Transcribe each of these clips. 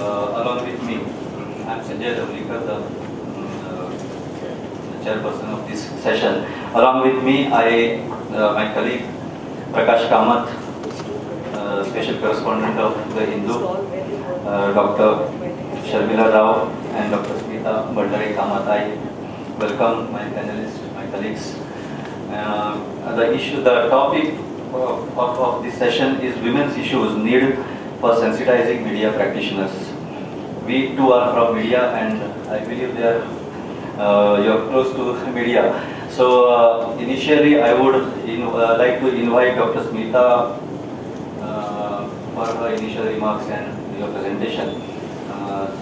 Along with me, I'm Sanjay Ravlikar, the chairperson of this session. Along with me, my colleague Prakash Kamath, special correspondent of the Hindu, Dr. Sharmila Rao, and Dr. Smita Bhandari Kamath. I welcome my panelists, my colleagues. The topic of this session is women's issues need for sensitizing media practitioners. We too are from media, and I believe you're close to media. So initially, I would like to invite Dr. Smita for her initial remarks and your presentation.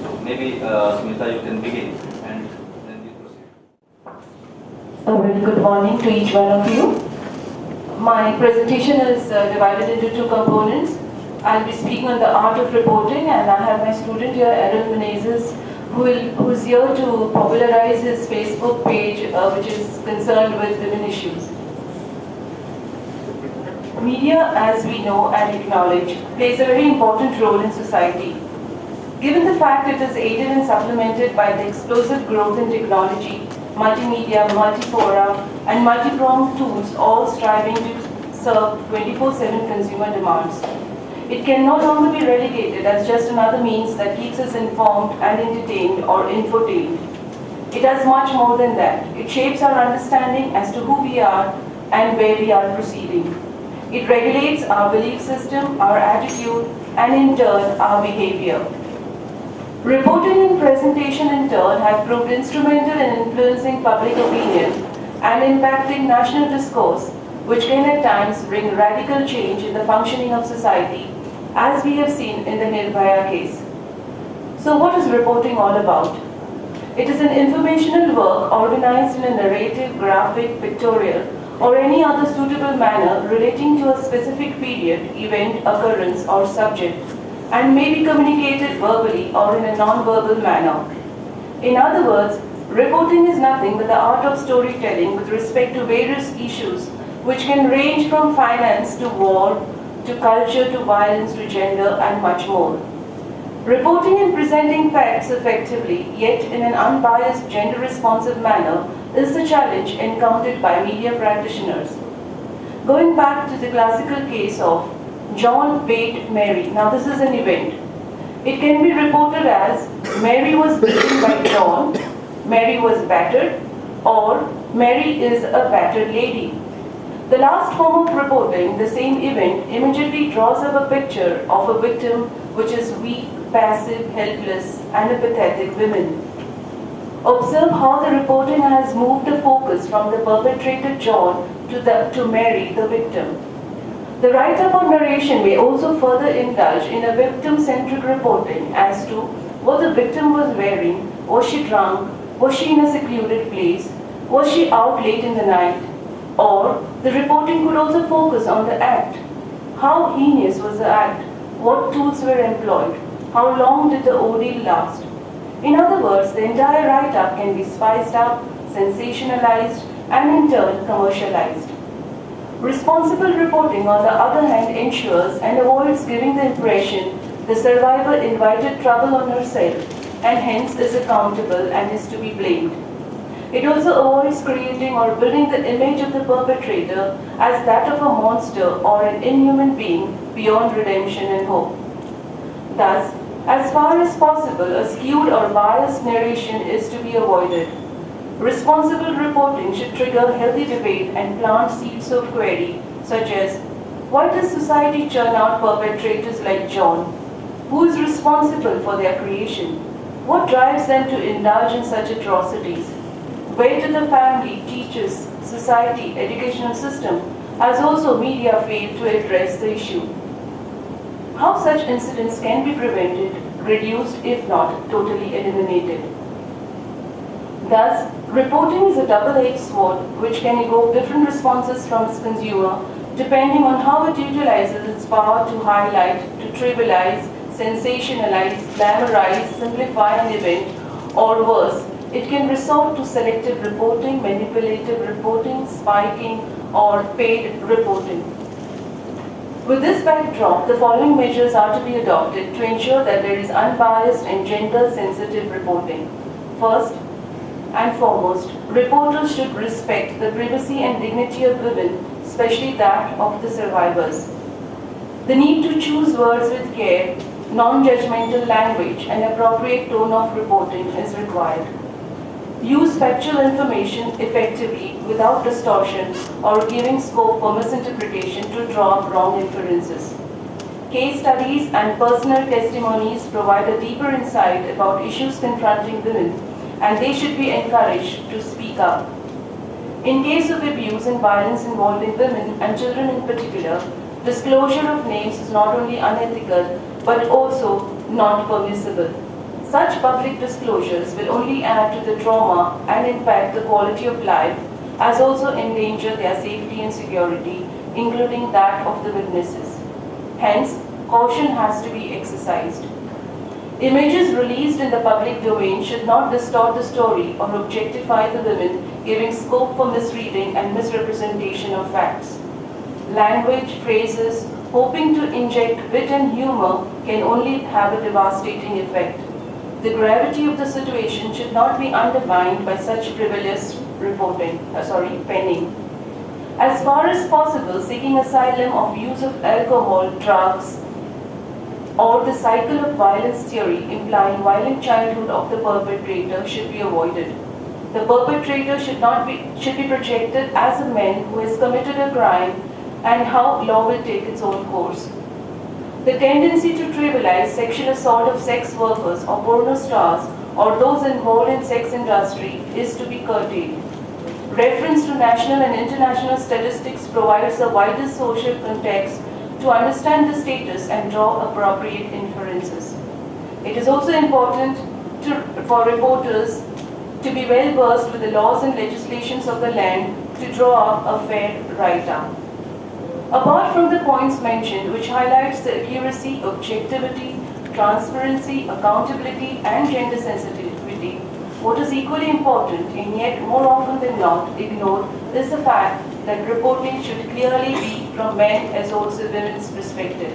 So maybe Smita, you can begin, and then we proceed. A very good morning to each one of you. My presentation is divided into two components. I'll be speaking on the art of reporting, and I have my student here, Aaron Menezes, who is here to popularize his Facebook page, which is concerned with women issues. Media, as we know and acknowledge, plays a very important role in society. Given the fact it is aided and supplemented by the explosive growth in technology, multimedia, multifora, and multi-pronged tools, all striving to serve 24/7 consumer demands. It can no longer be relegated as just another means that keeps us informed and entertained or infotained. It does much more than that. It shapes our understanding as to who we are and where we are proceeding. It regulates our belief system, our attitude, and in turn, our behavior. Reporting and presentation in turn have proved instrumental in influencing public opinion and impacting national discourse, which can at times bring radical change in the functioning of society, as we have seen in the Nirbhaya case. So what is reporting all about? It is an informational work organized in a narrative, graphic, pictorial, or any other suitable manner relating to a specific period, event, occurrence, or subject, and may be communicated verbally or in a non-verbal manner. In other words, reporting is nothing but the art of storytelling with respect to various issues which can range from finance to war, to culture, to violence, to gender, and much more. Reporting and presenting facts effectively, yet in an unbiased, gender-responsive manner, is the challenge encountered by media practitioners. Going back to the classical case of John bait Mary. Now this is an event. It can be reported as Mary was beaten by John, Mary was battered, or Mary is a battered lady. The last form of reporting the same event immediately draws up a picture of a victim which is weak, passive, helpless, and a pathetic woman. Observe how the reporting has moved the focus from the perpetrator John to Mary, the victim. The write-up or narration may also further indulge in a victim-centric reporting as to what the victim was wearing, was she drunk, was she in a secluded place, was she out late in the night, or the reporting could also focus on the act. How heinous was the act, what tools were employed, how long did the ordeal last. In other words, the entire write-up can be spiced up, sensationalized, and in turn commercialized. Responsible reporting, on the other hand, ensures and avoids giving the impression the survivor invited trouble on herself and hence is accountable and is to be blamed. It also avoids creating or building the image of the perpetrator as that of a monster or an inhuman being beyond redemption and hope. Thus, as far as possible, a skewed or biased narration is to be avoided. Responsible reporting should trigger healthy debate and plant seeds of query, such as, why does society churn out perpetrators like John? Who is responsible for their creation? What drives them to indulge in such atrocities? Where do the family, teachers, society, educational system, as also media fail to address the issue? How such incidents can be prevented, reduced, if not totally eliminated? Thus, reporting is a double-edged sword which can evoke different responses from its consumer depending on how it utilizes its power to highlight, to trivialize, sensationalize, glamorize, simplify an event, or worse, it can resort to selective reporting, manipulative reporting, spiking, or paid reporting. With this backdrop, the following measures are to be adopted to ensure that there is unbiased and gender-sensitive reporting. First and foremost, reporters should respect the privacy and dignity of women, especially that of the survivors. The need to choose words with care, non-judgmental language, and appropriate tone of reporting is required. Use factual information effectively without distortion or giving scope for misinterpretation to draw up wrong inferences. Case studies and personal testimonies provide a deeper insight about issues confronting women, and they should be encouraged to speak up. In case of abuse and violence involving women and children in particular, disclosure of names is not only unethical but also not permissible. Such public disclosures will only add to the trauma and impact the quality of life, as also endanger their safety and security, including that of the witnesses. Hence, caution has to be exercised. Images released in the public domain should not distort the story or objectify the women, giving scope for misreading and misrepresentation of facts. Language, phrases, hoping to inject wit and humor can only have a devastating effect. The gravity of the situation should not be undermined by such frivolous penning. As far as possible, seeking asylum of use of alcohol, drugs, or the cycle of violence theory implying violent childhood of the perpetrator should be avoided. The perpetrator should be projected as a man who has committed a crime and how law will take its own course. The tendency to trivialize sexual assault of sex workers or porno stars or those involved in sex industry is to be curtailed. Reference to national and international statistics provides a wider social context to understand the status and draw appropriate inferences. It is also important for reporters to be well versed with the laws and legislations of the land to draw up a fair write-up. Apart from the points mentioned, which highlights the accuracy, objectivity, transparency, accountability, and gender sensitivity, what is equally important, and yet more often than not ignored, is the fact that reporting should clearly be from men as also women's perspective.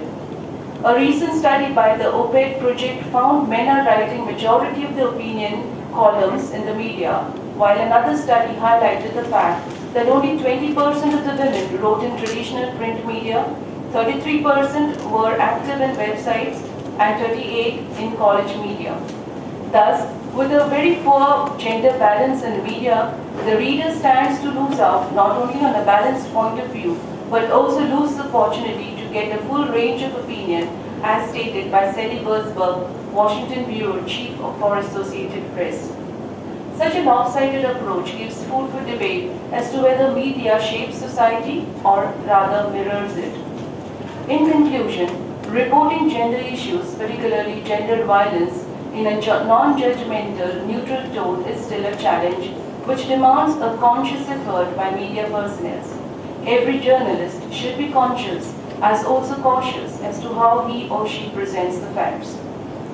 A recent study by the OPED project found men are writing majority of the opinion columns in the media, while another study highlighted the fact that only 20% of the women wrote in traditional print media, 33% were active in websites, and 38% in college media. Thus, with a very poor gender balance in media, the reader stands to lose out not only on a balanced point of view, but also lose the opportunity to get a full range of opinion as stated by Sally Wurzburg, Washington Bureau Chief for Associated Press. Such a lopsided approach gives food for debate as to whether media shapes society or rather mirrors it. In conclusion, reporting gender issues, particularly gender violence, in a non-judgmental, neutral tone is still a challenge which demands a conscious effort by media personnel. Every journalist should be conscious as also cautious as to how he or she presents the facts.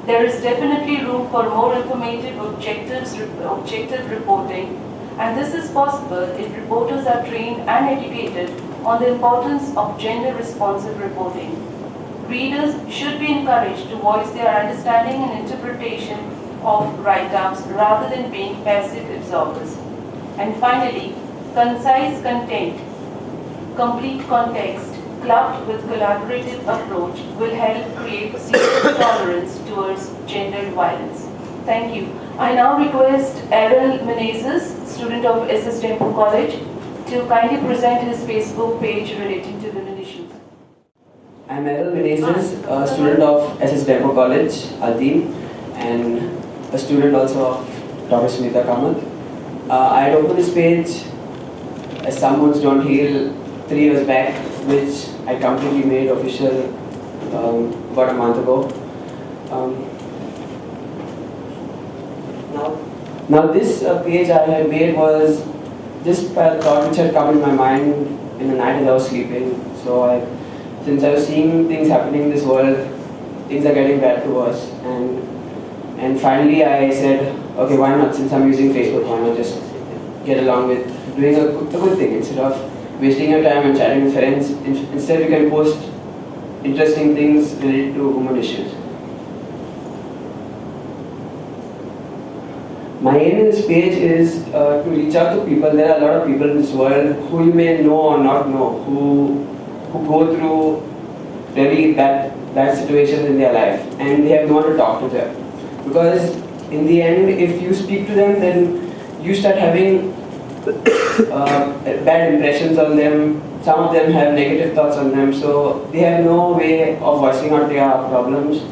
There is definitely room for more informative, objective reporting, and this is possible if reporters are trained and educated on the importance of gender-responsive reporting. Readers should be encouraged to voice their understanding and interpretation of write-ups rather than being passive absorbers. And finally, concise content, complete context, clubbed with collaborative approach will help create zero tolerance towards gendered violence. Thank you. I now request Errol Menezes, student of SS Temple College, to kindly present his Facebook page relating to women issues. I'm Errol Menezes, a student of SS Temple College, Alteen, and a student also of Dr. Smita Kamath. I had opened this page as Some Wounds Don't Heal 3 years back, which I completely made official about a month ago. Now this page I had made was just by a thought which had come in my mind in the night as I was sleeping. So since I was seeing things happening in this world, things are getting bad to us, and finally I said, okay, why not? Since I'm using Facebook, why not just get along with doing a good thing instead of wasting your time and chatting with friends. Instead, we can post interesting things related to women issues. My aim in this page is to reach out to people. There are a lot of people in this world who you may know or not know, who go through really bad situations in their life, and they have no one to talk to them. Because in the end, if you speak to them, then you start having bad impressions on them. Some of them have negative thoughts on them, so they have no way of voicing out their problems.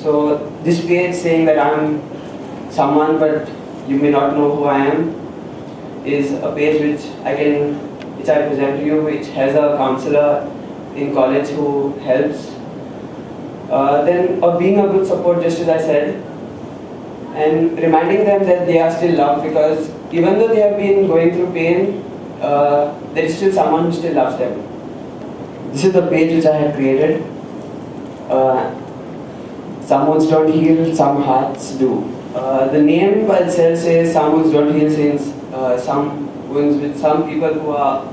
So this page saying that I'm someone but you may not know who I am is a page which I present to you, which has a counselor in college who helps. Then of being a good support, just as I said, and reminding them that they are still loved, because even though they have been going through pain, there is still someone who still loves them. This is the page which I have created. Some wounds don't heal, some hearts do. The name by itself says some wounds don't heal, since some wounds with some people who are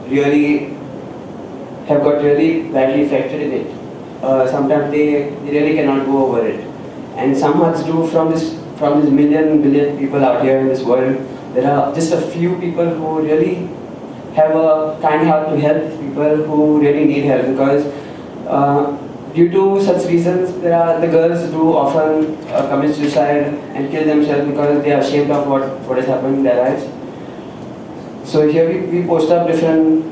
have got really badly affected in it. Sometimes they really cannot go over it. And some hearts do. From this billion people out here in this world, there are just a few people who really have a kind heart to help people who really need help, because due to such reasons, the girls do often commit suicide and kill themselves because they are ashamed of what has happened in their lives. So here we post up different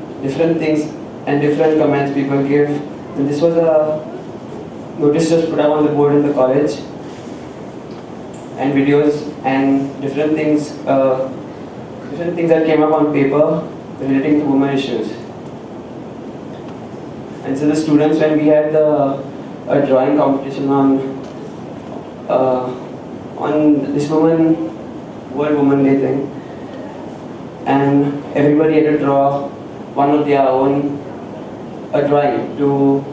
things and different comments people give. And this was a notice just put up on the board in the college, and videos and different things that came up on paper relating to women issues. And so the students, when we had a drawing competition on this World Women Day thing, and everybody had to draw one of their own drawing to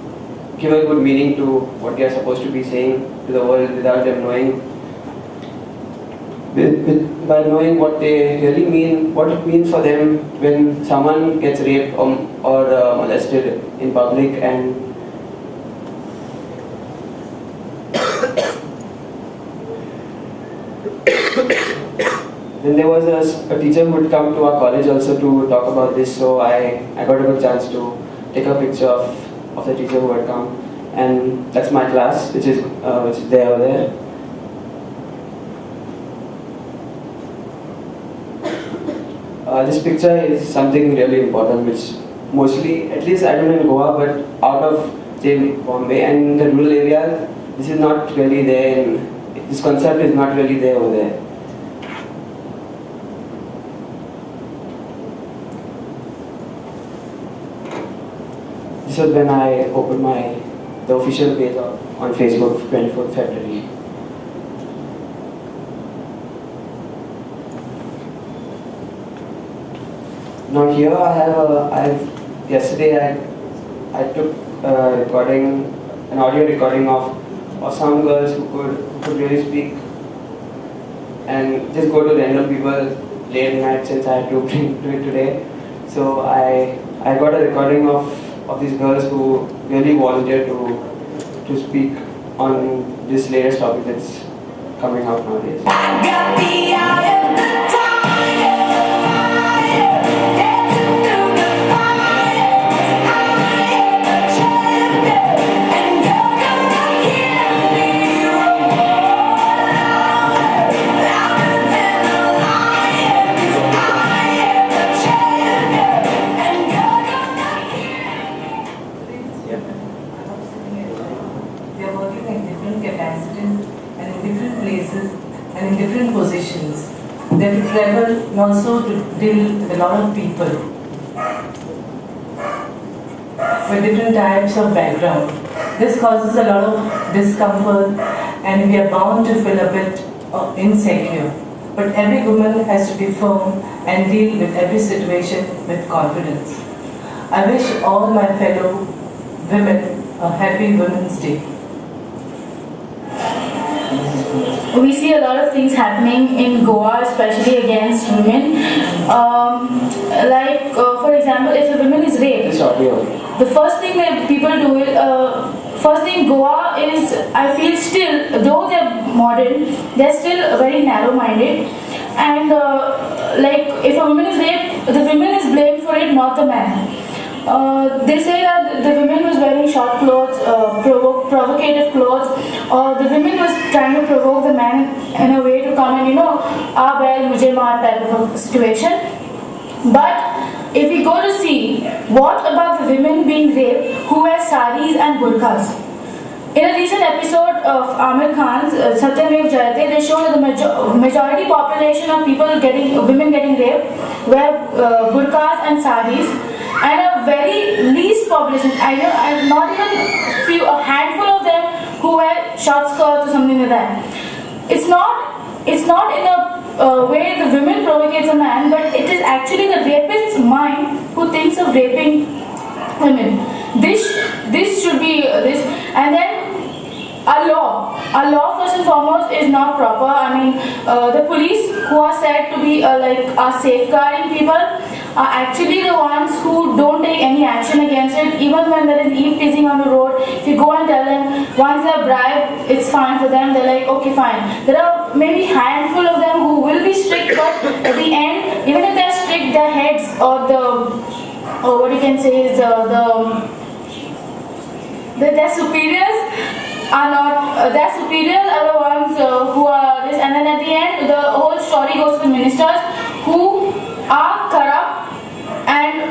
give a good meaning to what they are supposed to be saying to the world without them knowing. By knowing what they really mean, what it means for them when someone gets raped or molested in public. And then there was a teacher who would come to our college also to talk about this, so I got a good chance to take a picture of the teacher who had come, and that's my class, which is there over there. This picture is something really important, which mostly, at least I don't know in Goa, but out of say Bombay and the rural areas, this is not really there. This concept is not really there over there. This was when I opened the official page on Facebook, 24th February. Now here yesterday I took an audio recording of some girls who could really speak, and just go to random people late at night, since I had to do it today. So I got a recording of these girls who really volunteered to speak on this latest topic that's coming out nowadays. I got the eye of the tiger. They have to travel and also to deal with a lot of people with different types of background. This causes a lot of discomfort, and we are bound to feel a bit insecure. But every woman has to be firm and deal with every situation with confidence. I wish all my fellow women a happy Women's Day. We see a lot of things happening in Goa, especially against women. For example, if a woman is raped, the first thing that people do is, first thing, Goa is, I feel still, though they're modern, they're still very narrow-minded. And like, if a woman is raped, the woman is blamed for it, not the man. They say that the woman was wearing short clothes, provocative clothes, or the woman was trying to provoke the man in a way to come and, ah, well, mujhe maar type of a situation. But if we go to see, what about the women being raped who wear saris and burqas? In a recent episode of Amir Khan's Satyamev Jayate, they show that the majority population of women getting raped wear burqas and saris, and a very least population, I not even a handful of them who wear short skirts or something like that. It's not in a way the women provocates a man, but it is actually the rapist's mind who thinks of raping women. This should be this, and then a law first and foremost is not proper. I mean, the police who are said to be are safeguarding people are actually the ones who don't take any action against it. Even when there is eve teasing on the road, if you go and tell them, once they're bribed, it's fine for them, they're like, okay, fine. There are maybe handful of them who will be strict, but at the end, even if they're strict, their heads or what you can say is their superiors are not, their superiors are the ones who are this, and then at the end, the whole story goes to the ministers who are corrupt and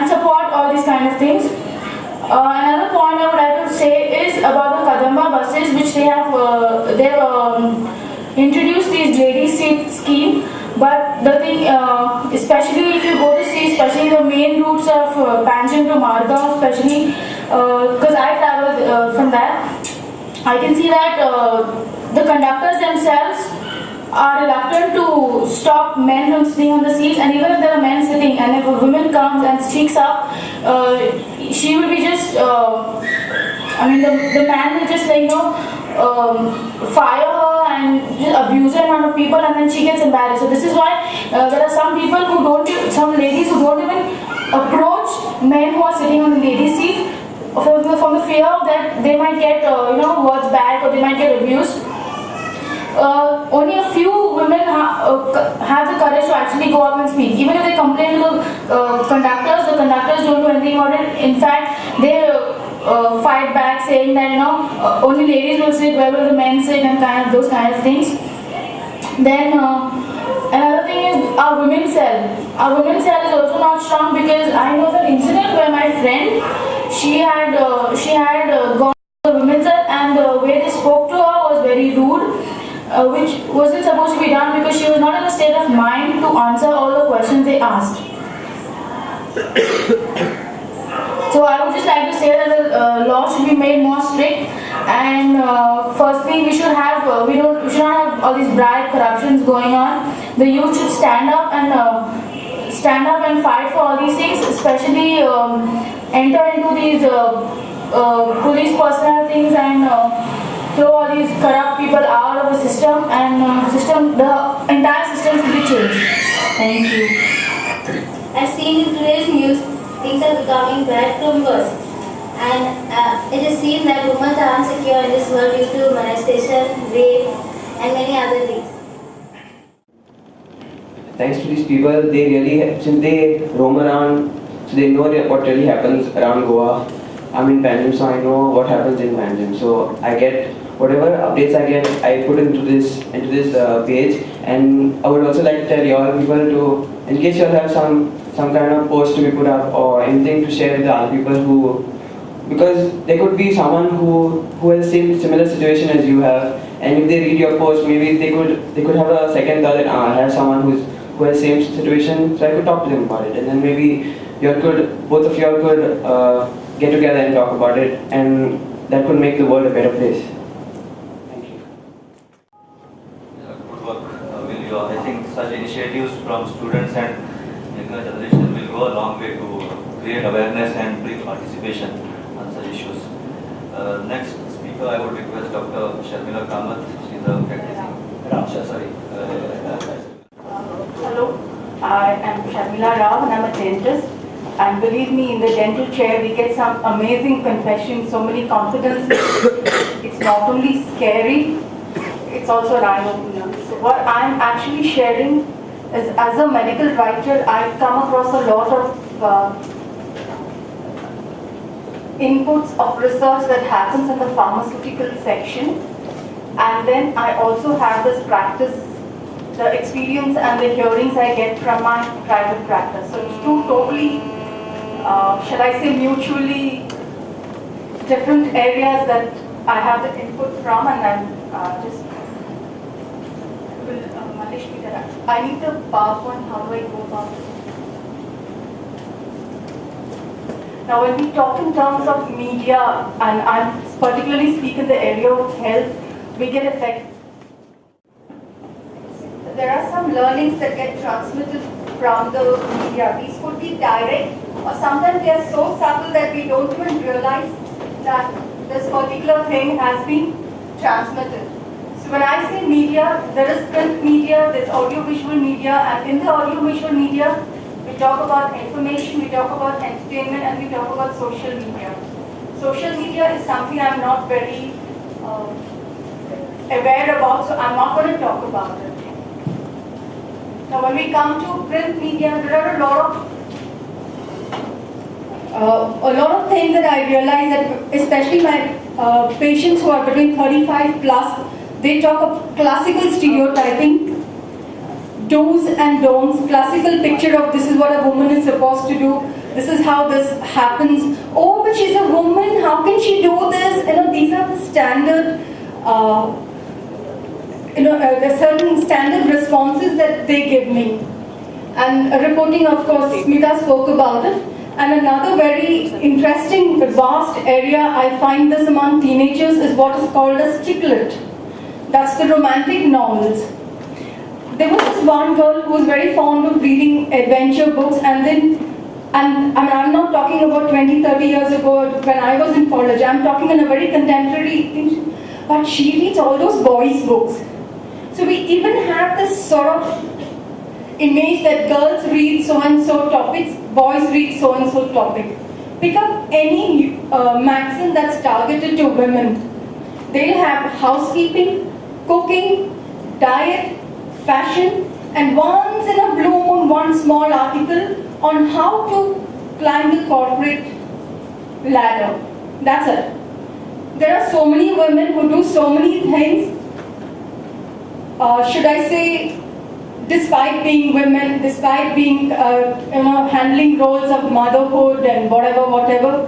support all these kind of things. Another point I would like to say is about the Kadamba buses, which they've introduced this lady seat scheme. But the thing, especially if you go to see, especially the main routes of Panjim to Margao, especially because I traveled from there, I can see that the conductors themselves are reluctant to stop men from sitting on the seats, and even if there are men sitting, and if a woman comes and speaks up, she will be just, the man will just fire her and just abuse her in front of people, and then she gets embarrassed. So this is why there are some ladies who don't even approach men who are sitting on the ladies' seat from the fear that they might get words back or they might get abused. Only a few women have the courage to actually go up and speak. Even if they complain to the conductors don't do anything about it. In fact, they fight back, saying that only ladies will sit, where will the men sit, and those kind of things. Then another thing is our women's cell. Our women's cell is also not strong, because I know of an incident where my friend, she had gone to the women's cell, and the way they spoke to her was very rude, which wasn't supposed to be done, because she was not in a state of mind to answer all the questions they asked. So I would just like to say that the law should be made more strict, and firstly we should not have all these bribe corruptions going on. The youth should stand up and fight for all these things, especially enter into these police personnel things and throw all these corrupt people out of the system, and the entire system should be changed. Thank you. As seen in today's news, things are becoming bad from worse. And it is seen that women are insecure in this world due to molestation, rape, and many other things. Thanks to these people, since they roam around, so they know what really happens around Goa. I'm in Panjim, so I know what happens in Panjim. So I get whatever updates I get, I put into this page. And I would also like to tell y'all people to, in case y'all have some kind of post to be put up or anything to share with the other people because there could be someone who has the same similar situation as you have, and if they read your post, maybe they could have a second thought that I have someone who has the same situation, so I could talk to them about it, and then maybe both of y'all could get together and talk about it, and that could make the world a better place. Thank you. Good work, Will. I think such initiatives from students and younger generation will go a long way to create awareness and bring participation on such issues. Next speaker, I would request Dr. Sharmila Kamath. She is a practicing. Hello, I am Sharmila Rao and I am a dentist. And believe me, in the dental chair, we get some amazing confessions, so many confidences. It's not only scary, it's also an eye-opener. So what I'm actually sharing is, as a medical writer, I've come across a lot of inputs of research that happens in the pharmaceutical section. And then I also have this practice, the experience and the hearings I get from my private practice. So it's two totally, shall I say, mutually different areas that I have the input from, and I'm just will Malish me that I need the PowerPoint. How do I go about it? Now, when we talk in terms of media, and I'm particularly speak in the area of health, we get affected. There are some learnings that get transmitted from the media. These could be direct, or sometimes they are so subtle that we don't even realize that this particular thing has been transmitted. So when I say media, there is print media, there's audiovisual media, and in the audiovisual media, we talk about information, we talk about entertainment, and we talk about social media. Social media is something I'm not very aware about, so I'm not going to talk about it. Now, when we come to print media, there are a lot of things that I realize that, especially my patients who are between 35 plus, they talk of classical stereotyping, do's and don'ts, classical picture of this is what a woman is supposed to do, this is how this happens. Oh, but she's a woman, how can she do this? These are the standard. The certain standard responses that they give me. And reporting, of course, Smita spoke about it. And another very interesting, vast area I find this among teenagers is what is called a striplet. That's the romantic novels. There was this one girl who was very fond of reading adventure books, and I'm not talking about 20, 30 years ago when I was in college. I'm talking in a very contemporary thing. But she reads all those boys' books. So we even have this sort of image that girls read so-and-so topics, boys read so-and-so topic. Pick up any magazine that's targeted to women. They'll have housekeeping, cooking, diet, fashion, and once in a blue moon, one small article on how to climb the corporate ladder. That's it. There are so many women who do so many things. Should I say, despite being women, despite being, handling roles of motherhood and whatever.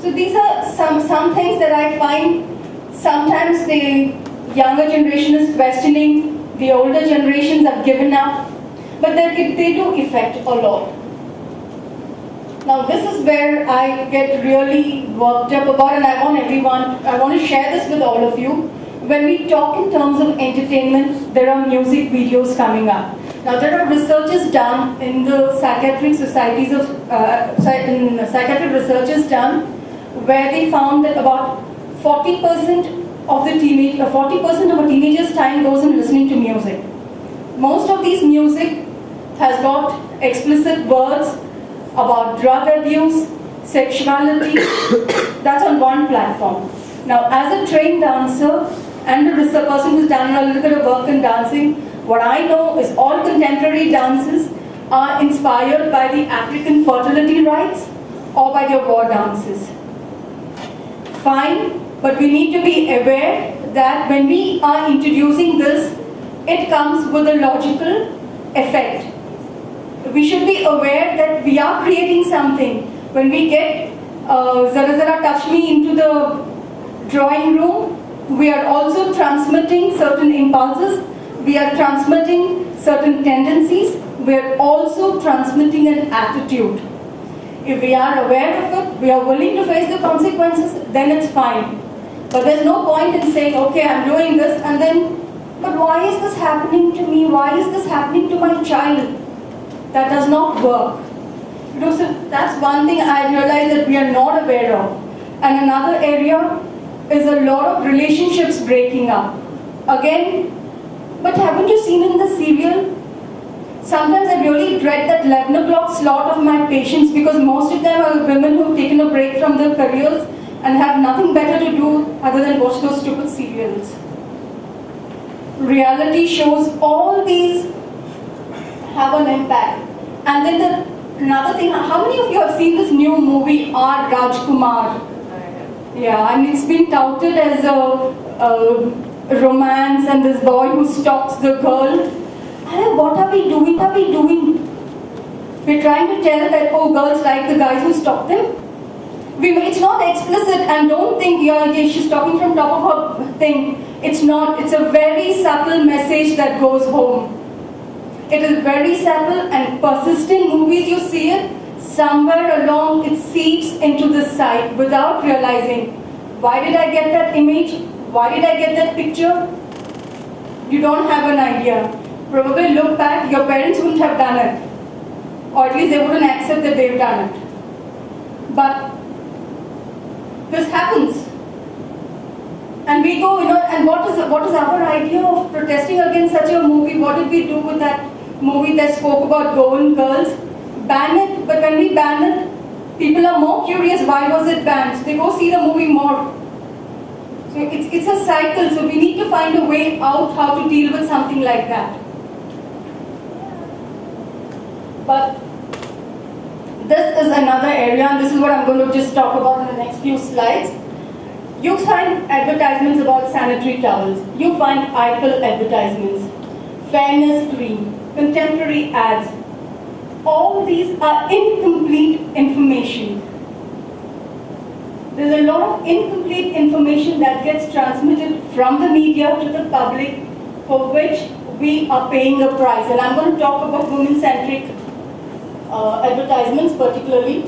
So these are some things that I find sometimes the younger generation is questioning, the older generations have given up, but they do affect a lot. Now this is where I get really worked up about, and I want to share this with all of you. When we talk in terms of entertainment, there are music videos coming up. Now there are researches done in the psychiatric societies of, psychiatric researches done, where they found that about 40% of a teenager's time goes in listening to music. Most of these music has got explicit words about drug abuse, sexuality. That's on one platform. Now, as a trained dancer and a person who's done a little bit of work in dancing, what I know is all contemporary dances are inspired by the African fertility rites or by their war dances. Fine, but we need to be aware that when we are introducing this, it comes with a logical effect. We should be aware that we are creating something. When we get Zara Zara Touch Me into the drawing room, we are also transmitting certain impulses, we are transmitting certain tendencies, we are also transmitting an attitude. If we are aware of it, we are willing to face the consequences, then it's fine. But there's no point in saying, okay, I'm doing this, and then, but why is this happening to me? Why is this happening to my child? That does not work. So that's one thing I realize that we are not aware of. And another area is a lot of relationships breaking up. Again, but haven't you seen in the serial? Sometimes I really dread that 11 o'clock slot of my patients because most of them are women who've taken a break from their careers and have nothing better to do other than watch those stupid serials. Reality shows, all these have an impact. And then another thing, how many of you have seen this new movie, R. Rajkumar? Yeah, and it's been touted as a romance and this boy who stalks the girl. And what are we doing? What are we doing? We're trying to tell that, oh, girls like the guys who stalk them. It's not explicit, and don't think she's talking from top of her thing. It's not. It's a very subtle message that goes home. It is very subtle and persistent. Movies, you see it, somewhere along it seeps into the sight without realizing, why did I get that image? Why did I get that picture? You don't have an idea. Probably look back, your parents wouldn't have done it. Or at least they wouldn't accept that they've done it. But this happens. And we go, and what is our idea of protesting against such a movie? What did we do with that movie that spoke about Goan girls? Ban it, but when we ban it, people are more curious, why was it banned? So they go see the movie more. So it's a cycle, so we need to find a way out how to deal with something like that. But this is another area, and this is what I'm going to just talk about in the next few slides. You find advertisements about sanitary towels. You find IPL advertisements, fairness cream, contemporary ads. All these are incomplete information. There's a lot of incomplete information that gets transmitted from the media to the public for which we are paying a price. And I'm going to talk about women-centric advertisements particularly.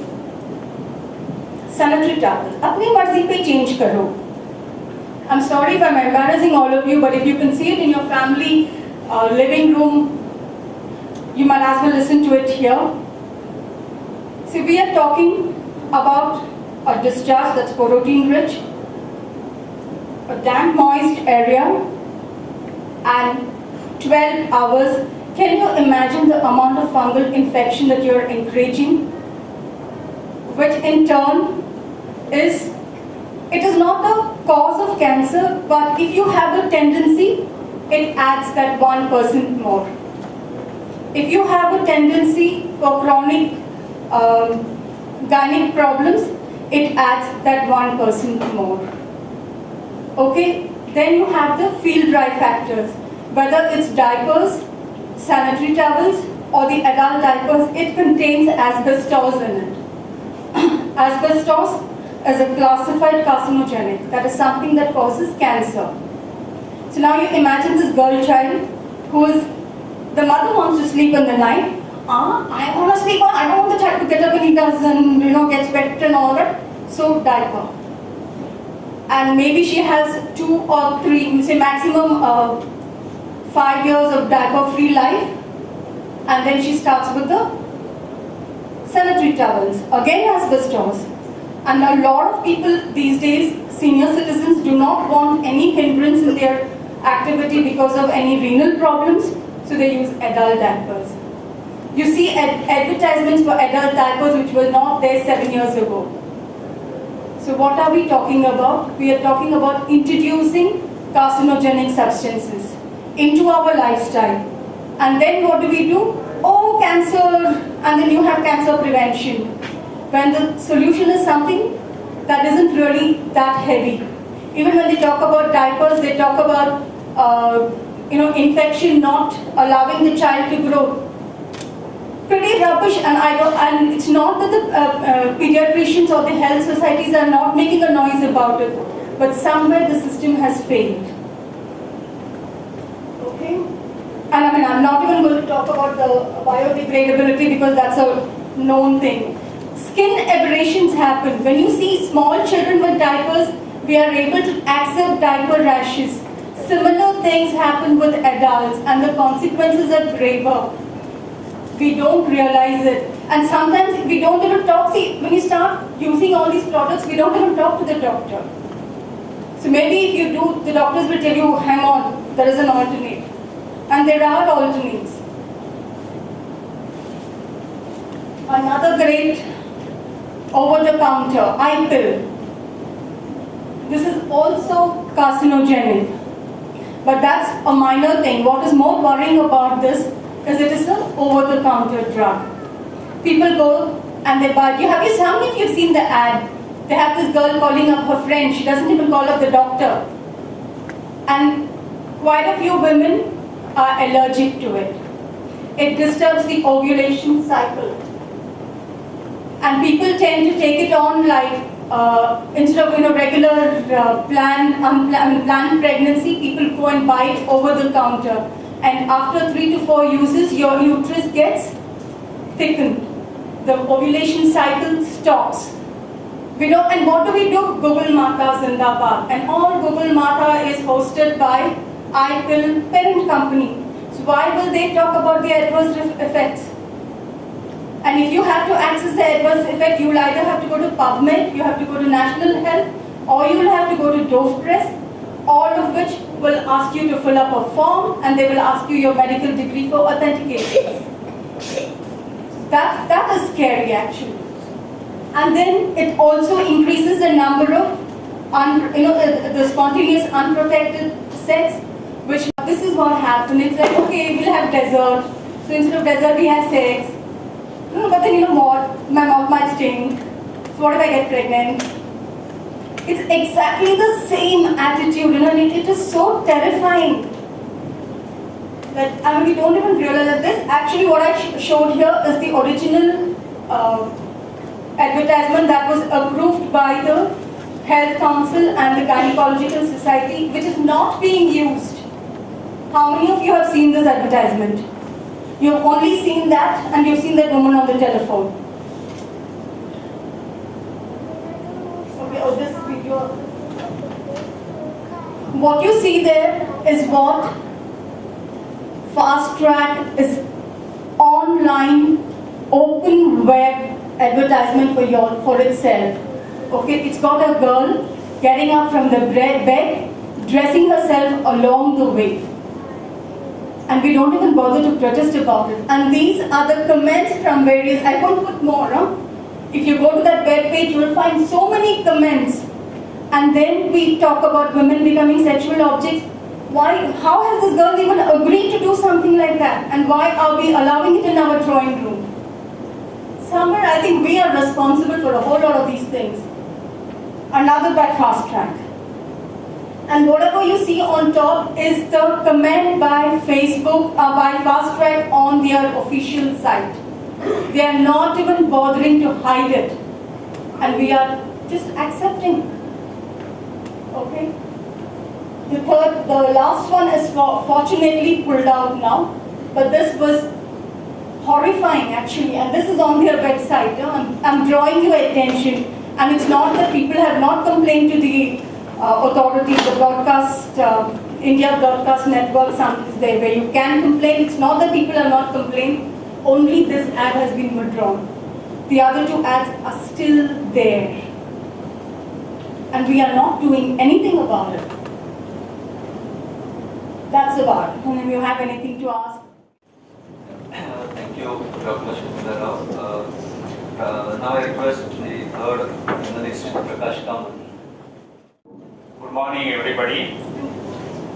Sanitary towels. Apni marzi pe change karo. I'm sorry if I'm embarrassing all of you, but if you can see it in your family living room, you might as well listen to it here. So we are talking about a discharge that's protein rich, a damp moist area, and 12 hours. Can you imagine the amount of fungal infection that you're encouraging? Which in turn is, it is not the cause of cancer, but if you have a tendency, it adds that 1% more. If you have a tendency for chronic gynec problems, it adds that 1% more. Okay, then you have the field dry factors. Whether it's diapers, sanitary towels, or the adult diapers, it contains asbestos in it. Asbestos is a classified carcinogenic. That is something that causes cancer. So now you imagine this girl child who is, the mother wants to sleep in the night. I want to sleep, I don't want the child to get up and he does and gets wet and all that. So diaper. And maybe she has 2 or 3, say maximum 5 years of diaper-free life. And then she starts with the sanitary towels. Again asbestos. And a lot of people these days, senior citizens, do not want any hindrance in their activity because of any renal problems. So they use adult diapers. You see advertisements for adult diapers which were not there 7 years ago. So what are we talking about? We are talking about introducing carcinogenic substances into our lifestyle. And then what do? Oh, cancer, and then you have cancer prevention. When the solution is something that isn't really that heavy. Even when they talk about diapers, they talk about infection not allowing the child to grow. Pretty rubbish, and it's not that the pediatricians or the health societies are not making a noise about it, but somewhere the system has failed. Okay? And I'm not even going to talk about the biodegradability because that's a known thing. Skin aberrations happen. When you see small children with diapers, we are able to accept diaper rashes. Similar things happen with adults and the consequences are graver. We don't realize it. And sometimes we don't even talk. See, when you start using all these products, we don't even talk to the doctor. So maybe if you do, the doctors will tell you, hang on, there is an alternate. And there are alternates. Another great over-the-counter, iPill. This is also carcinogenic. But that's a minor thing. What is more worrying about this is it is an over-the-counter drug. People go and they buy. How many of you have seen the ad? They have this girl calling up her friend. She doesn't even call up the doctor. And quite a few women are allergic to it. It disturbs the ovulation cycle. And people tend to take it on like, instead of regular planned pregnancy, people go and buy it over the counter. And after 3 to 4 uses, your uterus gets thickened. The ovulation cycle stops. And what do we do? Google Mata Zindabad. And all Google Mata is hosted by iPill parent company. So why will they talk about the adverse effects? And if you have to access the adverse effect, you will either have to go to PubMed, you have to go to National Health, or you will have to go to Dove Press, all of which will ask you to fill up a form and they will ask you your medical degree for authentication. That is scary actually. And then it also increases the number of the spontaneous unprotected sex, which this is what happens. It's like, okay, we'll have dessert. So instead of dessert, we have sex. But then you know what? My mouth might stink. So what if I get pregnant? It's exactly the same attitude, it is so terrifying that we don't even realize that this. Actually, what I showed here is the original advertisement that was approved by the Health Council and the Gynecological Society, which is not being used. How many of you have seen this advertisement? You have only seen that, and you've seen that woman on the telephone. Okay, this video. What you see there is what Fast Track is online, open web advertisement for itself. Okay, it's got a girl getting up from the bed, dressing herself along the way. And we don't even bother to protest about it. And these are the comments from various, I won't put more. If you go to that web page, you will find so many comments. And then we talk about women becoming sexual objects. Why? How has this girl even agreed to do something like that? And why are we allowing it in our drawing room? Somewhere I think we are responsible for a whole lot of these things. Another by Fast Track. And whatever you see on top is the comment by Facebook, by Fast Track on their official site. They are not even bothering to hide it. And we are just accepting. Okay? The last one is fortunately pulled out now. But this was horrifying actually. And this is on their website. I'm drawing your attention. And it's not that people have not complained to the authorities, the broadcast, India Broadcast Network is there where you can complain. It's not that people are not complaining, only this ad has been withdrawn. The other 2 ads are still there. And we are not doing anything about it. That's about it. And if you have anything to ask. Thank you, Dr. Shukla Rao. Now I request the third journalist, Prakash Kamal. Good morning, everybody.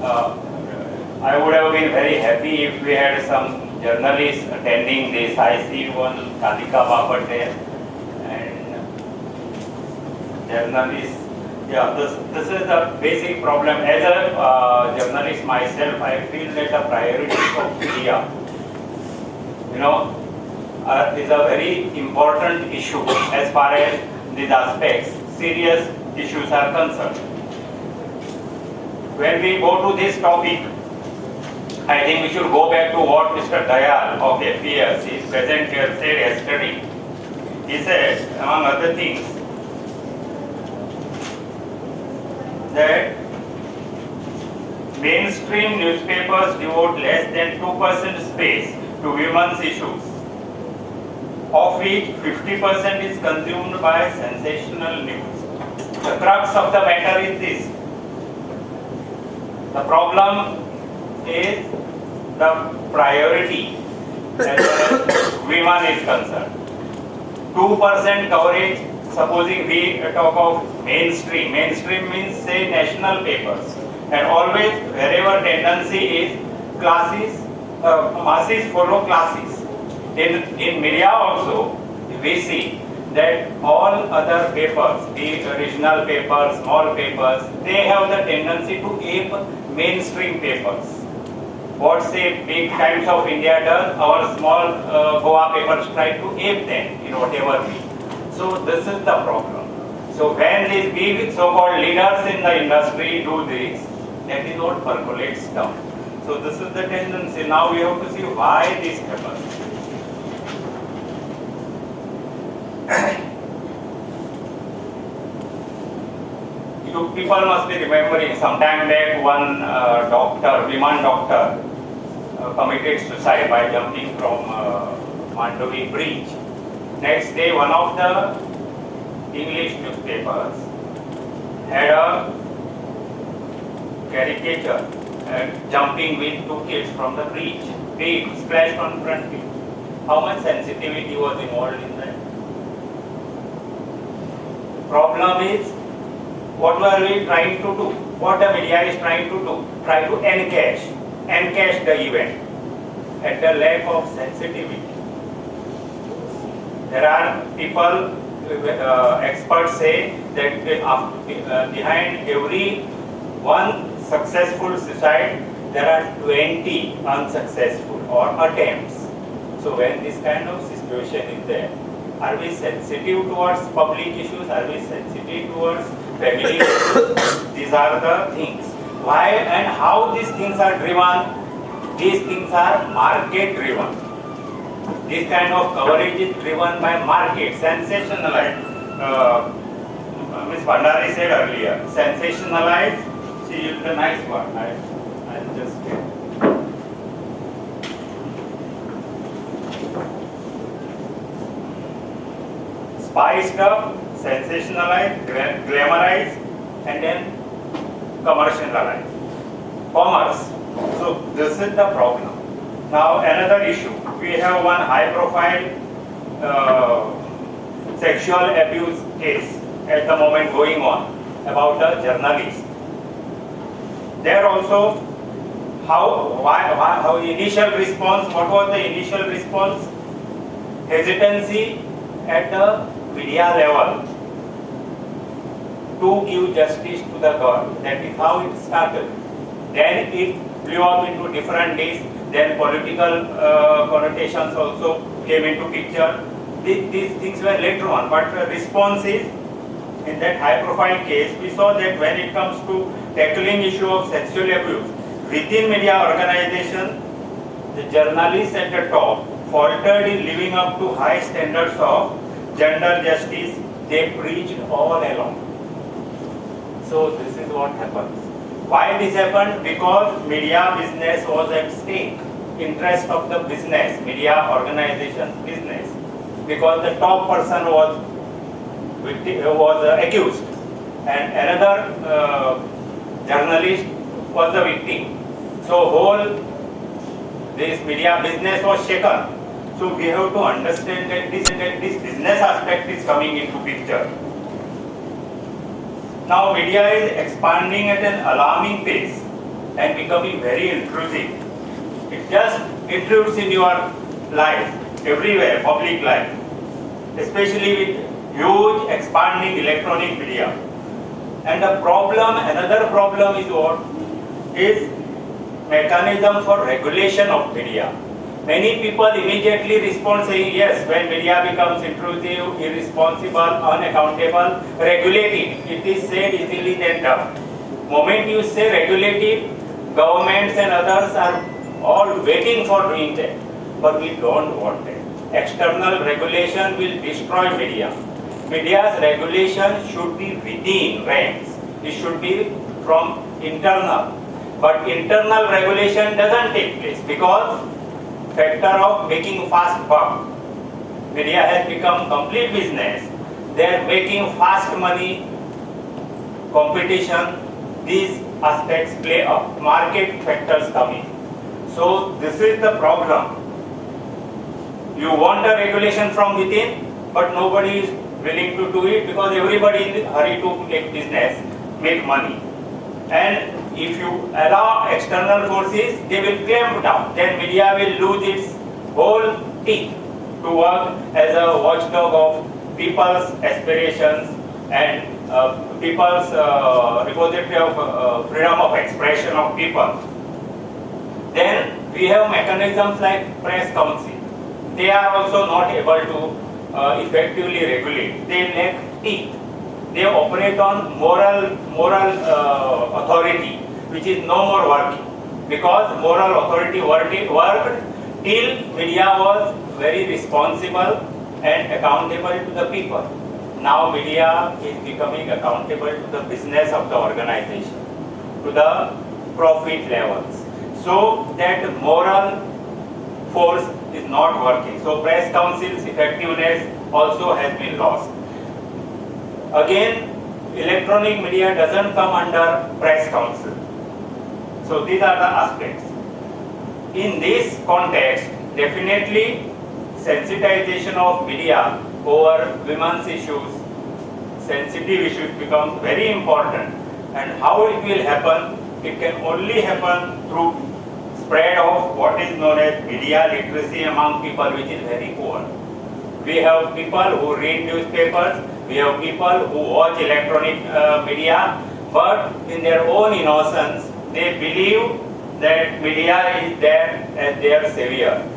I would have been very happy if we had some journalists attending this. I see one Kalika Bapat there, and journalists. Yeah, this is the basic problem. As a journalist myself, I feel that the priorities of media, is a very important issue as far as these aspects, serious issues are concerned. When we go to this topic, I think we should go back to what Mr. Dayal of FES, his present here, said yesterday. He said, among other things, that mainstream newspapers devote less than 2% space to women's issues, of which 50% is consumed by sensational news. The crux of the matter is this. The problem is the priority as far as women is concerned. 2% coverage. Supposing we talk of mainstream means say national papers, and always wherever tendency is classes, masses follow classes. In media also we see that all other papers, be it regional papers, small papers, they have the tendency to ape mainstream papers. What say big Times of India does, our small Goa papers try to ape them in whatever way. So this is the problem. So when these big so-called leaders in the industry do this, that is what percolates down. So this is the tendency. Now we have to see why this happens. You people must be remembering some time back one woman doctor, committed suicide by jumping from Mandovi Bridge. Next day, one of the English newspapers had a caricature jumping with two kids from the bridge. Big splashed on front page. How much sensitivity was involved in that? Problem is, what were we trying to do? What the media is trying to do? Try to encash the event at the lack of sensitivity. There are people, experts say that behind every one successful suicide, there are 20 unsuccessful or attempts. So when this kind of situation is there, are we sensitive towards public issues? Are we sensitive towards family issues? These are the things. Why and how these things are driven? These things are market driven. This kind of coverage is driven by market, sensationalized. Ms. Bhandari said earlier, sensationalized. She used a nice word. I'll just get. Spiced up, sensationalized, glamorized, and then commercialized. Commerce. So this is the problem. Now another issue. We have one high-profile sexual abuse case at the moment going on about a journalist. There also, how initial response? What was the initial response? Hesitancy at the media level to give justice to the girl. That is how it started. Then it blew up into different days. Then political connotations also came into picture. These things were later on, but the response is, in that high-profile case, we saw that when it comes to tackling issue of sexual abuse within media organization, the journalists at the top faltered in living up to high standards of gender justice. They preached all along. So this is what happens. Why this happened? Because media business was at stake. Interest of the business, media organization business. Because the top person was accused, and another journalist was the victim. So this media business was shaken. So we have to understand that this business aspect is coming into picture. Now media is expanding at an alarming pace and becoming very intrusive. It just intrudes in your life, everywhere, public life, especially with huge expanding electronic media. And the problem, another problem is what? Is mechanism for regulation of media. Many people immediately respond saying, yes, when media becomes intrusive, irresponsible, unaccountable, regulate it. It is said easily than done. Moment you say regulate it, governments and others are all waiting for doing that. But we don't want that. External regulation will destroy media. Media's regulation should be within ranks. It should be from internal. But internal regulation doesn't take place because factor of making fast buck. Media has become complete business. They are making fast money, competition. These aspects play up. Market factors come in. So this is the problem. You want a regulation from within, but nobody is willing to do it because everybody is in a hurry to make business, make money. And if you allow external forces, they will clamp down. Then media will lose its whole teeth to work as a watchdog of people's aspirations and people's repository of freedom of expression of people. Then we have mechanisms like press council. They are also not able to effectively regulate. They lack teeth. They operate on moral authority, which is no more working, because moral authority worked till media was very responsible and accountable to the people. Now media is becoming accountable to the business of the organization, to the profit levels. So that moral force is not working. So press council's effectiveness also has been lost. Again, electronic media doesn't come under press council. So these are the aspects. In this context, definitely sensitization of media over women's issues, sensitive issues becomes very important. And how it will happen? It can only happen through spread of what is known as media literacy among people, which is very poor. We have people who read newspapers, we have people who watch electronic media, but in their own innocence, they believe that media is there as their savior.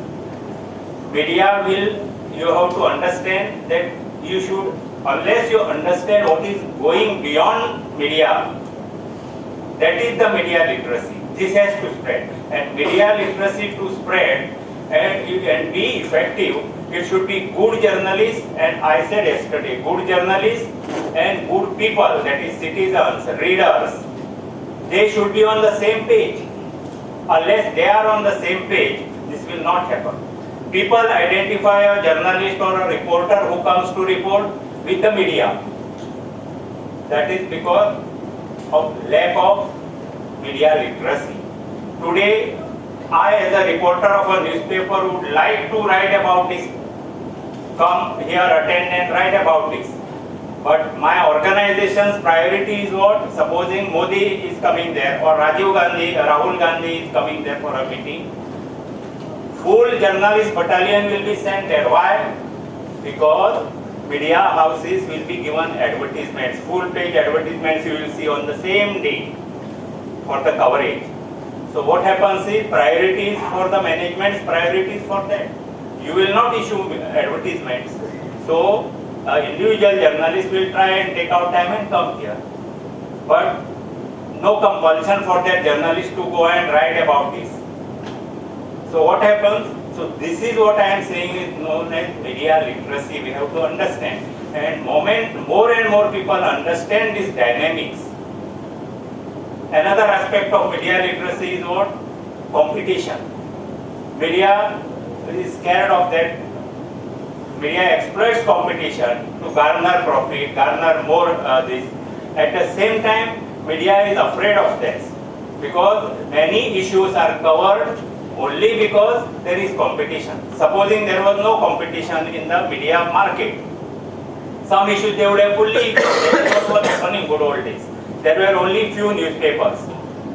Media will, you have to understand that you should, unless you understand what is going beyond media, that is the media literacy. This has to spread. And media literacy to spread and be effective, it should be good journalists, and I said yesterday, good journalists and good people, that is citizens, readers, they should be on the same page. Unless they are on the same page, this will not happen. People identify a journalist or a reporter who comes to report with the media. That is because of lack of media literacy. Today, I as a reporter of a newspaper would like to write about this. Come here, attend and write about this. But my organization's priority is what? Supposing Modi is coming there, or Rahul Gandhi is coming there for a meeting. Full journalist battalion will be sent there. Why? Because media houses will be given advertisements, full page advertisements you will see on the same day for the coverage. So what happens is, priorities for the management's priorities for that. You will not issue advertisements. So individual journalists will try and take out time and come here. But no compulsion for that journalist to go and write about this. So what happens? So this is what I am saying is known as media literacy. We have to understand. And moment more and more people understand these dynamics. Another aspect of media literacy is what? Competition. Media is scared of that. Media exploits competition to garner profit, garner more this. At the same time, media is afraid of this because many issues are covered only because there is competition. Supposing there was no competition in the media market, some issues they would have fully ignored. That's what was happening in good old days. There were only few newspapers.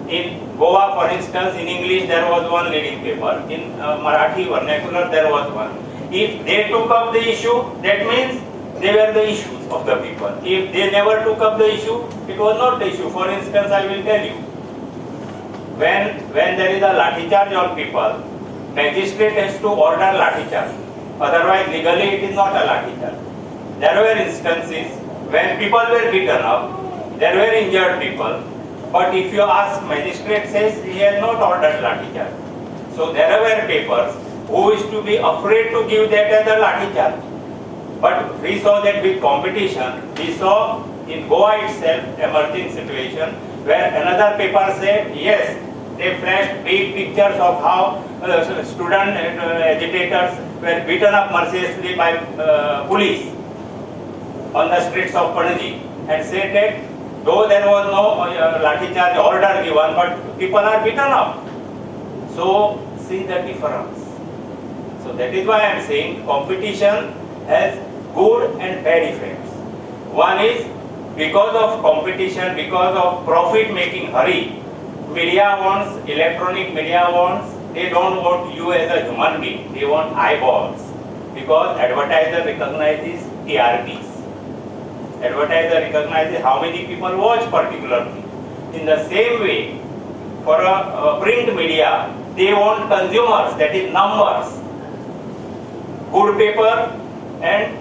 In Goa, for instance, in English there was one leading paper. In Marathi vernacular there was one. If they took up the issue, that means they were the issues of the people. If they never took up the issue, it was not the issue. For instance, I will tell you. When there is a lathi charge on people, magistrate has to order lathi charge. Otherwise, legally it is not a lathi charge. There were instances when people were beaten up, there were injured people, but if you ask, magistrate says he has not ordered lathi charge. So there were papers who is to be afraid to give that as a lathi charge. But we saw that with competition, we saw in Goa itself emerging situation where another paper said, yes, they flashed big pictures of how student agitators were beaten up mercilessly by police on the streets of Panaji, and said that though there was no lathi charge order given, but people are beaten up. So see the difference. So that is why I am saying competition has good and bad effects. One is because of competition, because of profit-making hurry, media wants, electronic media wants, they don't want you as a human being, they want eyeballs. Because advertiser recognizes TRPs. Advertiser recognizes how many people watch particular thing. In the same way, for a print media, they want consumers, that is numbers. Good paper and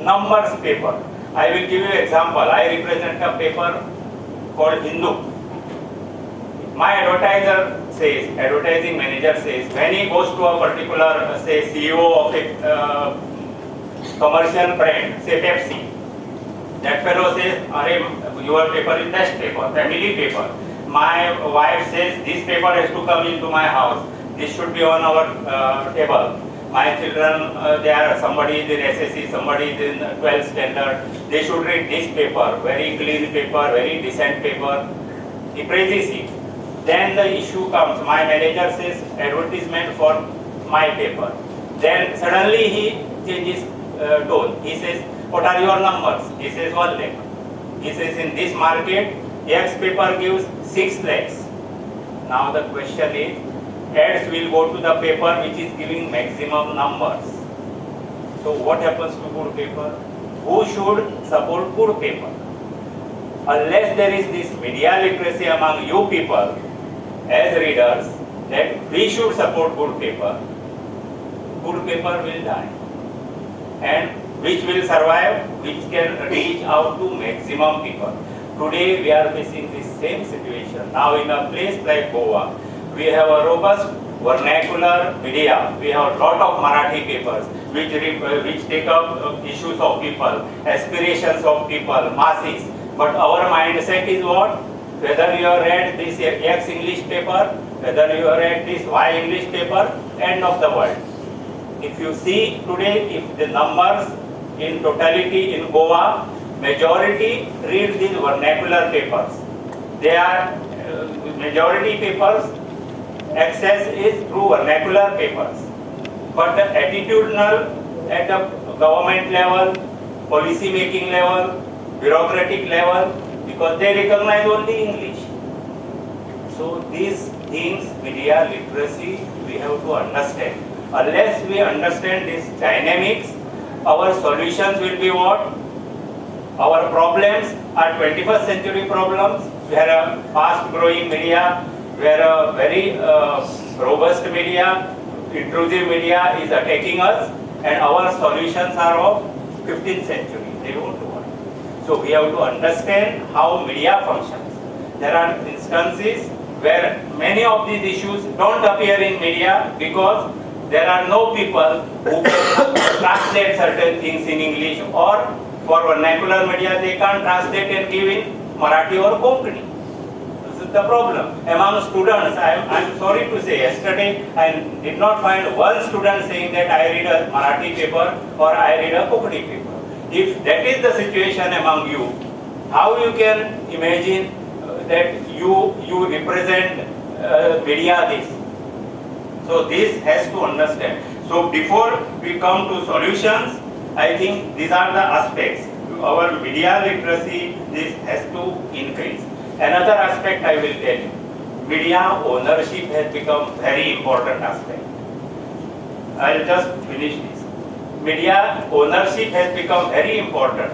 numbers paper. I will give you an example. I represent a paper called Hindu. My advertising manager says, when he goes to a particular, say, CEO of a commercial brand, say Pepsi, that fellow says, your paper is best paper, family paper. My wife says, this paper has to come into my house. This should be on our table. My children, somebody is in SSC, somebody is in 12th standard. They should read this paper, very clean paper, very decent paper. He praises it. Then the issue comes, my manager says advertisement for my paper. Then suddenly he changes tone. He says, what are your numbers? He says 1 lakh. He says in this market, X paper gives 6 lakhs. Now the question is, ads will go to the paper which is giving maximum numbers. So what happens to good paper? Who should support good paper? Unless there is this media literacy among you people, as readers, that we should support good paper will die. And which will survive, which can reach out to maximum people. Today we are facing this same situation. Now in a place like Goa, we have a robust vernacular media. We have a lot of Marathi papers which take up issues of people, aspirations of people, masses. But our mindset is what? Whether you have read this X English paper, whether you have read this Y English paper, end of the world. If you see today, if the numbers in totality in Goa, majority read these vernacular papers. They are majority papers, access is through vernacular papers. But the attitudinal at the government level, policy making level, bureaucratic level, because they recognize only English. So these things, media literacy, we have to understand. Unless we understand these dynamics, our solutions will be what? Our problems are 21st century problems. We are a fast growing media, we are a very robust media, intrusive media is attacking us, and our solutions are of 15th century. They don't work. So we have to understand how media functions. There are instances where many of these issues don't appear in media because there are no people who can translate certain things in English, or for vernacular media they can't translate and give in Marathi or Konkani. This is the problem. Among students, I'm sorry to say, yesterday I did not find one student saying that I read a Marathi paper or I read a Konkani paper. If that is the situation among you, how you can imagine that you represent media this? So this has to understand. So before we come to solutions, I think these are the aspects. Our media literacy, this has to increase. Another aspect I will tell you, media ownership has become very important aspect. I'll just finish this. Media ownership has become very important.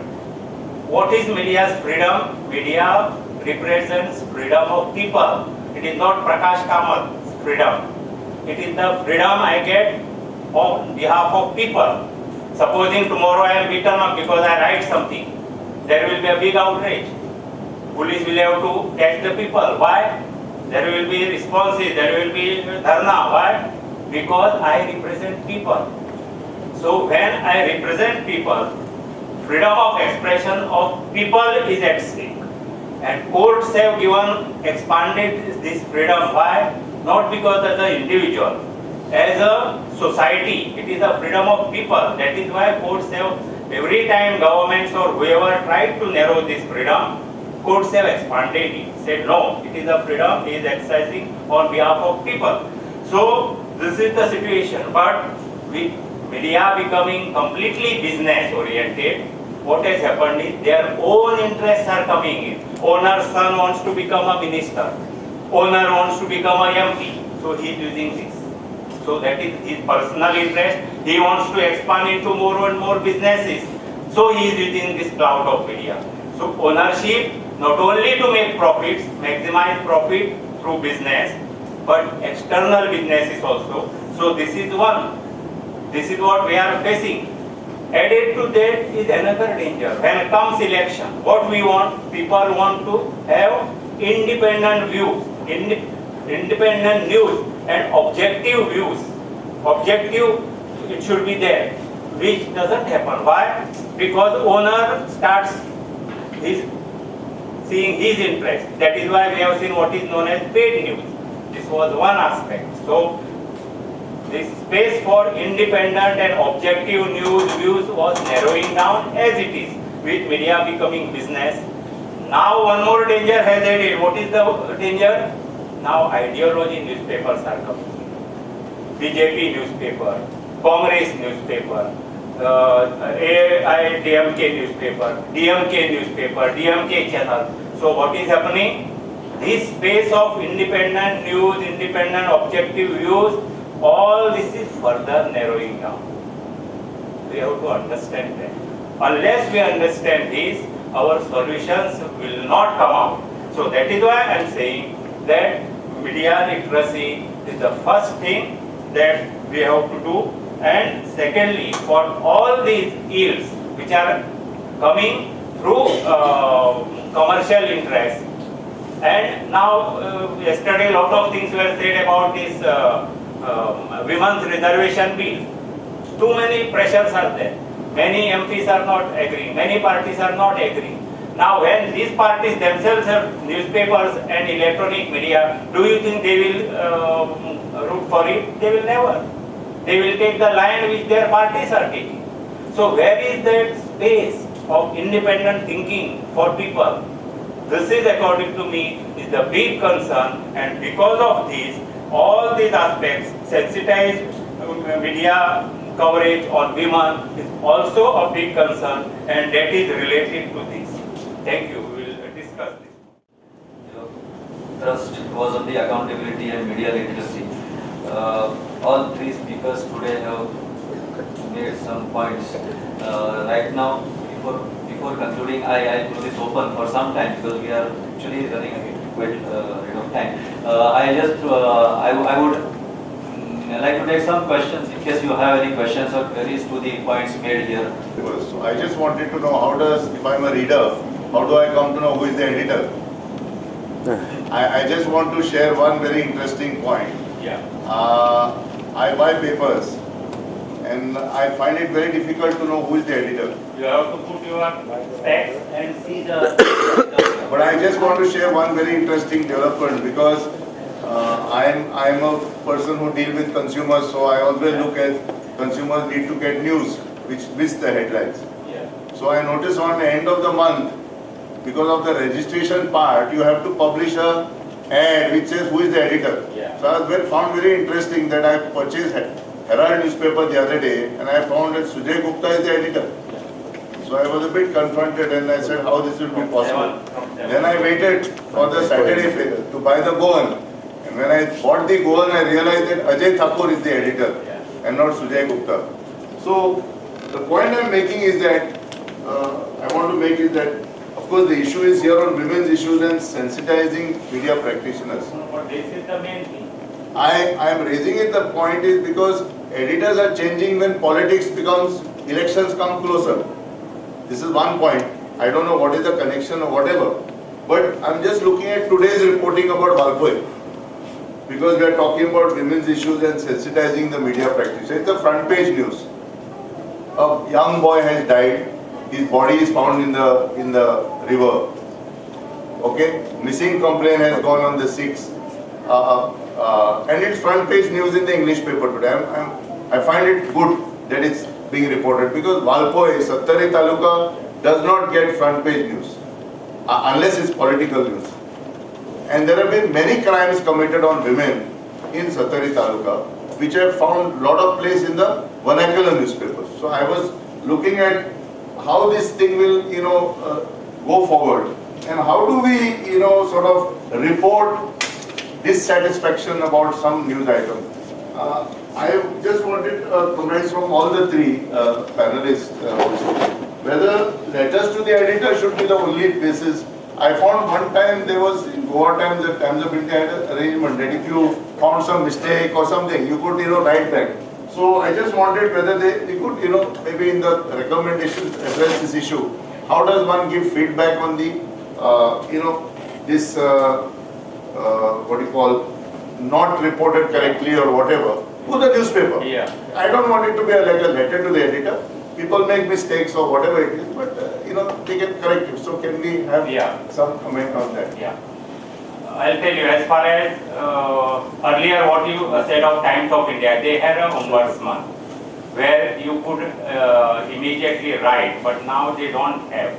What is media's freedom? Media represents freedom of people. It is not Prakash Kamat's freedom. It is the freedom I get on behalf of people. Supposing tomorrow I am beaten up because I write something, there will be a big outrage. Police will have to catch the people. Why? There will be responses, there will be dharna. Why? Because I represent people. So when I represent people, freedom of expression of people is at stake. And courts have expanded this freedom. Why? Not because of the individual. As a society, it is the freedom of people. That is why courts have, every time governments or whoever tried to narrow this freedom, courts have expanded it. Said no, it is a freedom he is exercising on behalf of people. So this is the situation. But media becoming completely business oriented, what has happened is their own interests are coming in. Owner's son wants to become a minister. Owner wants to become a MP. So he is using this. So that is his personal interest. He wants to expand into more and more businesses. So he is using this cloud of media. So ownership, not only to make profits, maximize profit through business, but external businesses also. So this is one. This is what we are facing. Added to that is another danger. When comes election, what we want, people want to have independent views, independent news and objective views. Objective, it should be there, which doesn't happen. Why? Because owner starts seeing his interest. That is why we have seen what is known as paid news. This was one aspect. So this space for independent and objective news views was narrowing down as it is, with media becoming business. Now one more danger has added. What is the danger? Now ideology newspapers are coming. BJP newspaper, Congress newspaper, AIDMK newspaper, DMK newspaper, DMK channel. So what is happening? This space of independent news, independent objective views, all this is further narrowing down. We have to understand that. Unless we understand this, our solutions will not come out. So that is why I am saying that media literacy is the first thing that we have to do. And secondly, for all these ills which are coming through commercial interests, and now yesterday a lot of things were said about this women's reservation bill. Too many pressures are there. Many MPs are not agreeing. Many parties are not agreeing. Now when these parties themselves have newspapers and electronic media, do you think they will root for it? They will never. They will take the line which their parties are taking. So where is that space of independent thinking for people? This is, according to me, is the big concern, and because of this, all these aspects, sensitized media coverage on women is also a big concern, and that is related to this. Thank you. We will discuss this. Your thrust was on the accountability and media literacy. All three speakers today have made some points. Right now, before concluding, I will this open for some time because we are actually running quite rid of time. I would like to take some questions in case you have any questions or queries to the points made here. So I just wanted to know how does, if I'm a reader, how do I come to know who is the editor? I just want to share one very interesting point. Yeah. I buy papers and I find it very difficult to know who is the editor. You have to put your specs and see the. But I just want to share one very interesting development because I am a person who deals with consumers, so I always look at consumers need to get news which miss the headlines. Yeah. So I notice on the end of the month, because of the registration part, you have to publish a ad which says who is the editor. Yeah. So I found very interesting that I purchased Herald newspaper the other day and I found that Sujay Gupta is the editor. So I was a bit confronted and I said how this will be possible. Then I waited for the Saturday paper to buy the Goan. And when I bought the Goan, I realized that Ajay Thakur is the editor and not Sujay Gupta. So the point I am making is that, I want to make is that, of course the issue is here on women's issues and sensitizing media practitioners. But this is the main thing. I am raising it, the point is because editors are changing when politics becomes, elections come closer. This is one point. I don't know what is the connection or whatever. But I'm just looking at today's reporting about Valpoy. Because we are talking about women's issues and sensitizing the media practitioner. It's a front page news. A young boy has died. His body is found in the river. Okay? Missing complaint has gone on the 6th. And it's front page news in the English paper today. I find it good that it's being reported because Valpoy, Sattari Taluka does not get front page news unless it's political news. And there have been many crimes committed on women in Sattari Taluka which I found lot of place in the vernacular newspapers. So I was looking at how this thing will, go forward, and how do we, sort of report dissatisfaction about some news item. I just wanted comments from all the three panelists whether letters to the editor should be the only basis. I found one time there was, in Goa Times, the Times of India had an arrangement that if you found some mistake or something, you could, write back. So I just wanted whether they could, maybe in the recommendations address this issue. How does one give feedback on the, this, what do you call, not reported correctly or whatever, to the newspaper? Yeah. I don't want it to be like a letter to the editor. People make mistakes or whatever it is, but they can correct it. So can we have some comment on that? Yeah. I'll tell you, as far as earlier what you said of Times of India, they had a ombudsman where you could immediately write, but now they don't have.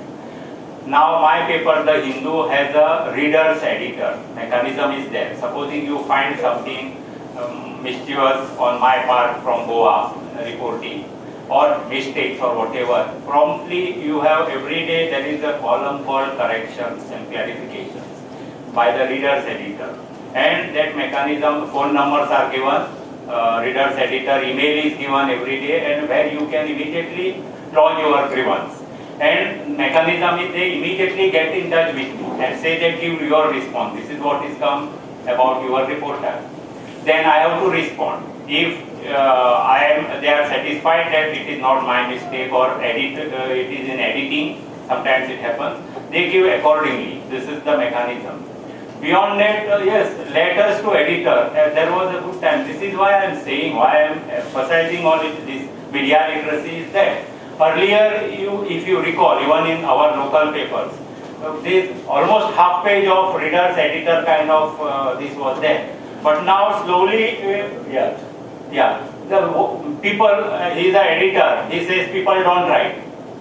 Now my paper, The Hindu, has a reader's editor. Mechanism is there. Supposing you find something mischievous on my part from Goa reporting, or mistakes or whatever, promptly you have every day there is a column called corrections and clarifications by the reader's editor. And that mechanism, phone numbers are given, reader's editor email is given every day, and where you can immediately lodge your grievance. And mechanism is they immediately get in touch with you and say that give your response. This is what is come about your reporter. Then I have to respond. If they are satisfied that it is not my mistake or it is in editing, sometimes it happens, they give accordingly. This is the mechanism. Beyond that, yes, letters to editor, there was a good time. This is why I am saying, why I am emphasizing on this media literacy is that earlier, if you recall, even in our local papers, this almost half page of reader's editor kind of this was there. But now slowly, the people, he is an editor, he says people don't write.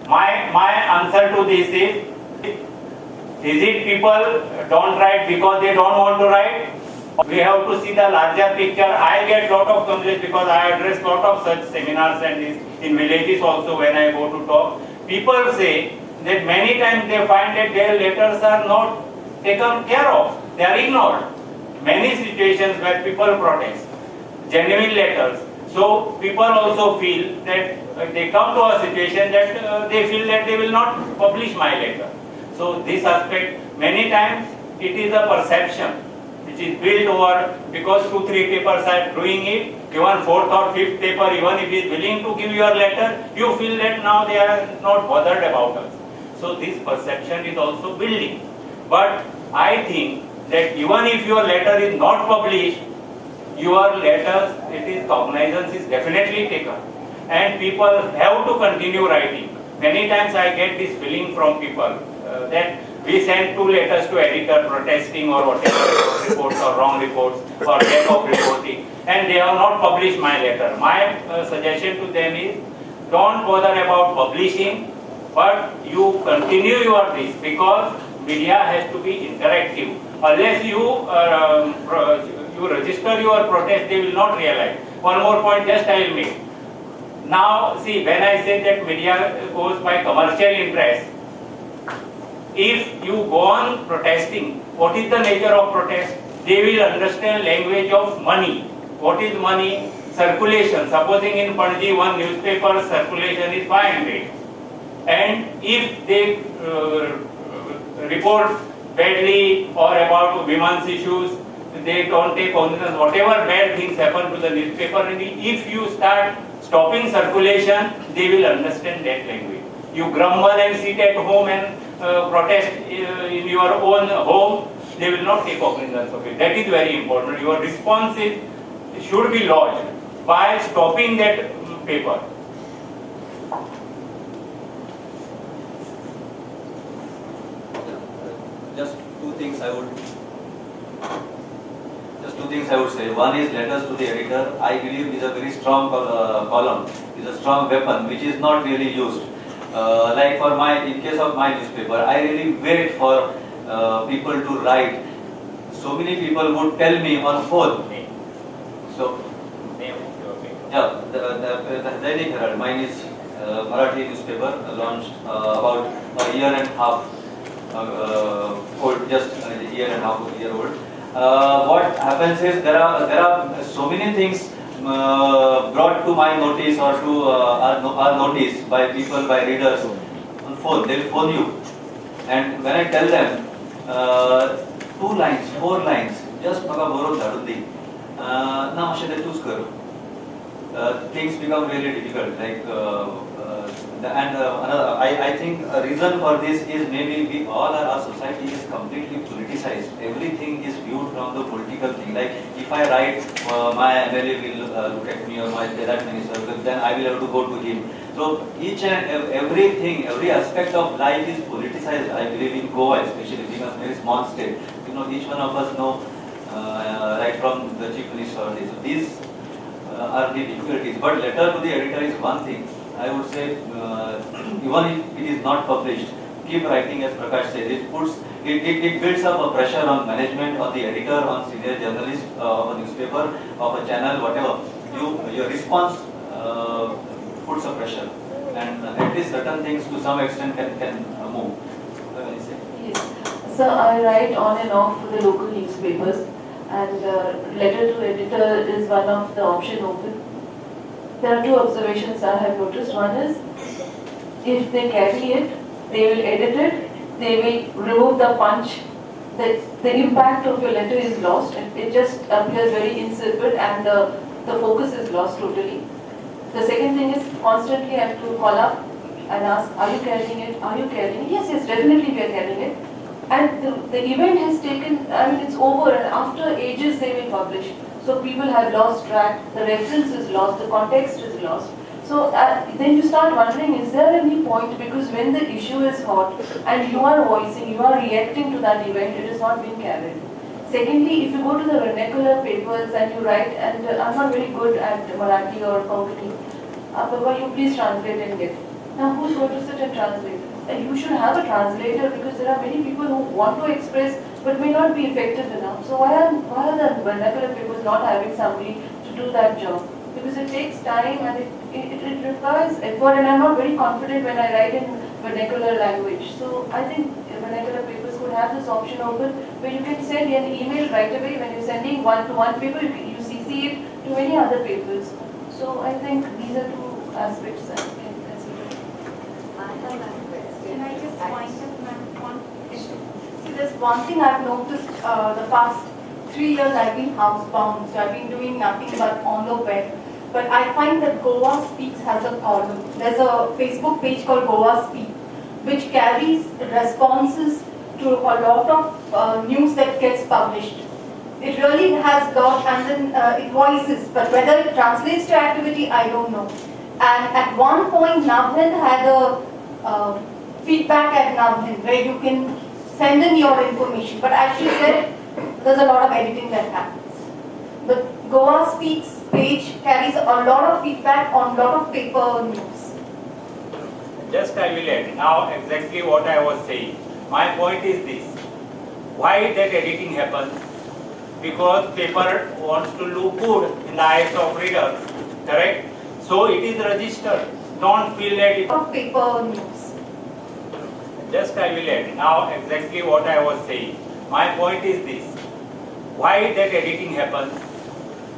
My answer to this is it people don't write because they don't want to write? We have to see the larger picture. I get lot of complaints because I address lot of such seminars and in villages also when I go to talk. People say that many times they find that their letters are not taken care of. They are ignored. Many situations where people protest, genuine letters. So people also feel that they come to a situation that they feel that they will not publish my letter. So this aspect, many times it is a perception which is built over because 2-3 papers are doing it, even 4th or 5th paper, even if he is willing to give your letter, you feel that now they are not bothered about us. So this perception is also building. But I think that even if your letter is not published, your letters, it is cognizance is definitely taken. And people have to continue writing. Many times I get this feeling from people that we send 2 letters to editor protesting or whatever reports or wrong reports or lack of reporting, and they have not published my letter. My suggestion to them is don't bother about publishing, but you continue your this because media has to be interactive. Unless you register your protest, they will not realize. One more point just I will make. Now see, when I say that media goes by commercial interest, if you go on protesting, what is the nature of protest? They will understand language of money. What is money? Circulation. Supposing in Panji one newspaper circulation is 500, and if they report badly or about women's issues, they don't take cognizance, whatever bad things happen to the newspaper, and if you start stopping circulation, they will understand that language. You grumble and sit at home and protest in your own home, they will not take cognizance of it. That is very important. Your response should be lodged by stopping that paper. Just two things I would say. One is letters to the editor. I believe is a very strong column, is a strong weapon which is not really used. Like in case of my newspaper, I really wait for people to write. So many people would tell me on phone. So Yeah, the Dainik Herald, mine is Marathi newspaper, launched about a year and a half old, just a year and a half year old. What happens is there are so many things brought to my notice or to our notice by people, by readers on phone. They will phone you, and when I tell them 2 lines, 4 lines, just maga borough dhadun di, na mashe they choose karo. Things become really difficult. I think a reason for this is maybe our society is completely politicized. Everything is viewed from the political thing. Like if I write, my MLA will look at me, or my that minister, then I will have to go to him. So each and everything, every aspect of life is politicized. I believe in Goa, especially being a very small state. You know, each one of us know right from the chief minister. So these are the difficulties. But letter to the editor is one thing. I would say, even if it is not published, keep writing, as Prakash said. It builds up a pressure on management, on the editor, on senior journalist of a newspaper, of a channel, whatever. Your response puts a pressure, and at least certain things to some extent can move. Yes. So I write on and off the local newspapers, and letter to editor is one of the option open. There are 2 observations I have noticed. One is, if they carry it, they will edit it, they will remove the punch. The impact of your letter is lost. It just appears very insipid, and the focus is lost totally. The second thing is, constantly I have to call up and ask, are you carrying it? Are you carrying it? Yes, definitely we are carrying it. And the event has taken, it's over, and after ages they will publish. So people have lost track, the reference is lost, the context is lost. So then you start wondering, is there any point? Because when the issue is hot and you are voicing, you are reacting to that event, it is not being carried. Secondly, if you go to the vernacular papers and you write, and I'm not very good at Marathi or Konkani, Papa, you please translate and get. Now who's going to sit and translate? And you should have a translator, because there are many people who want to express but may not be effective enough. So why are the vernacular papers not having somebody to do that job? Because it takes time and it requires effort, and I'm not very confident when I write in vernacular language. So I think vernacular papers could have this option open where you can send an email right away when you're sending one paper, you CC it to many other papers. So I think these are 2 aspects that we can consider. Can I just point out one issue? See, there's one thing I've noticed the past 3 years I've been housebound, so I've been doing nothing but on the web. But I find that Goa Speaks has a column. There's a Facebook page called Goa Speak, which carries responses to a lot of news that gets published. It really has got, and then it voices, but whether it translates to activity, I don't know. And at one point, Navhind had a feedback at Navhind where you can send in your information. But as she said, there's a lot of editing that happens. The Goa Speaks page carries a lot of feedback on a lot of paper news. Just I will add now exactly what I was saying. My point is this. Why that editing happens? Because paper wants to look good in the eyes of readers. Correct? So it is registered. Don't feel that it Of paper news. Just I will add now exactly what I was saying. My point is this. Why that editing happens?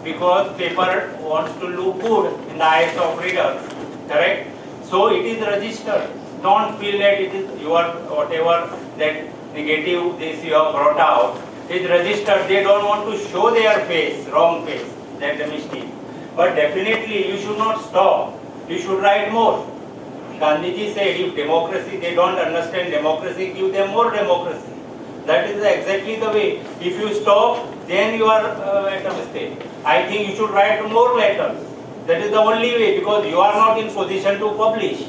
Because paper wants to look good in the eyes of readers. Correct? So it is registered. Don't feel that it is your whatever that negative this you have brought out is registered. They don't want to show their face, wrong face. That's the mistake. But definitely you should not stop. You should write more. Gandhiji said if democracy, they don't understand democracy, give them more democracy. That is exactly the way. If you stop, then you are at a mistake. I think you should write more letters. That is the only way, because you are not in position to publish.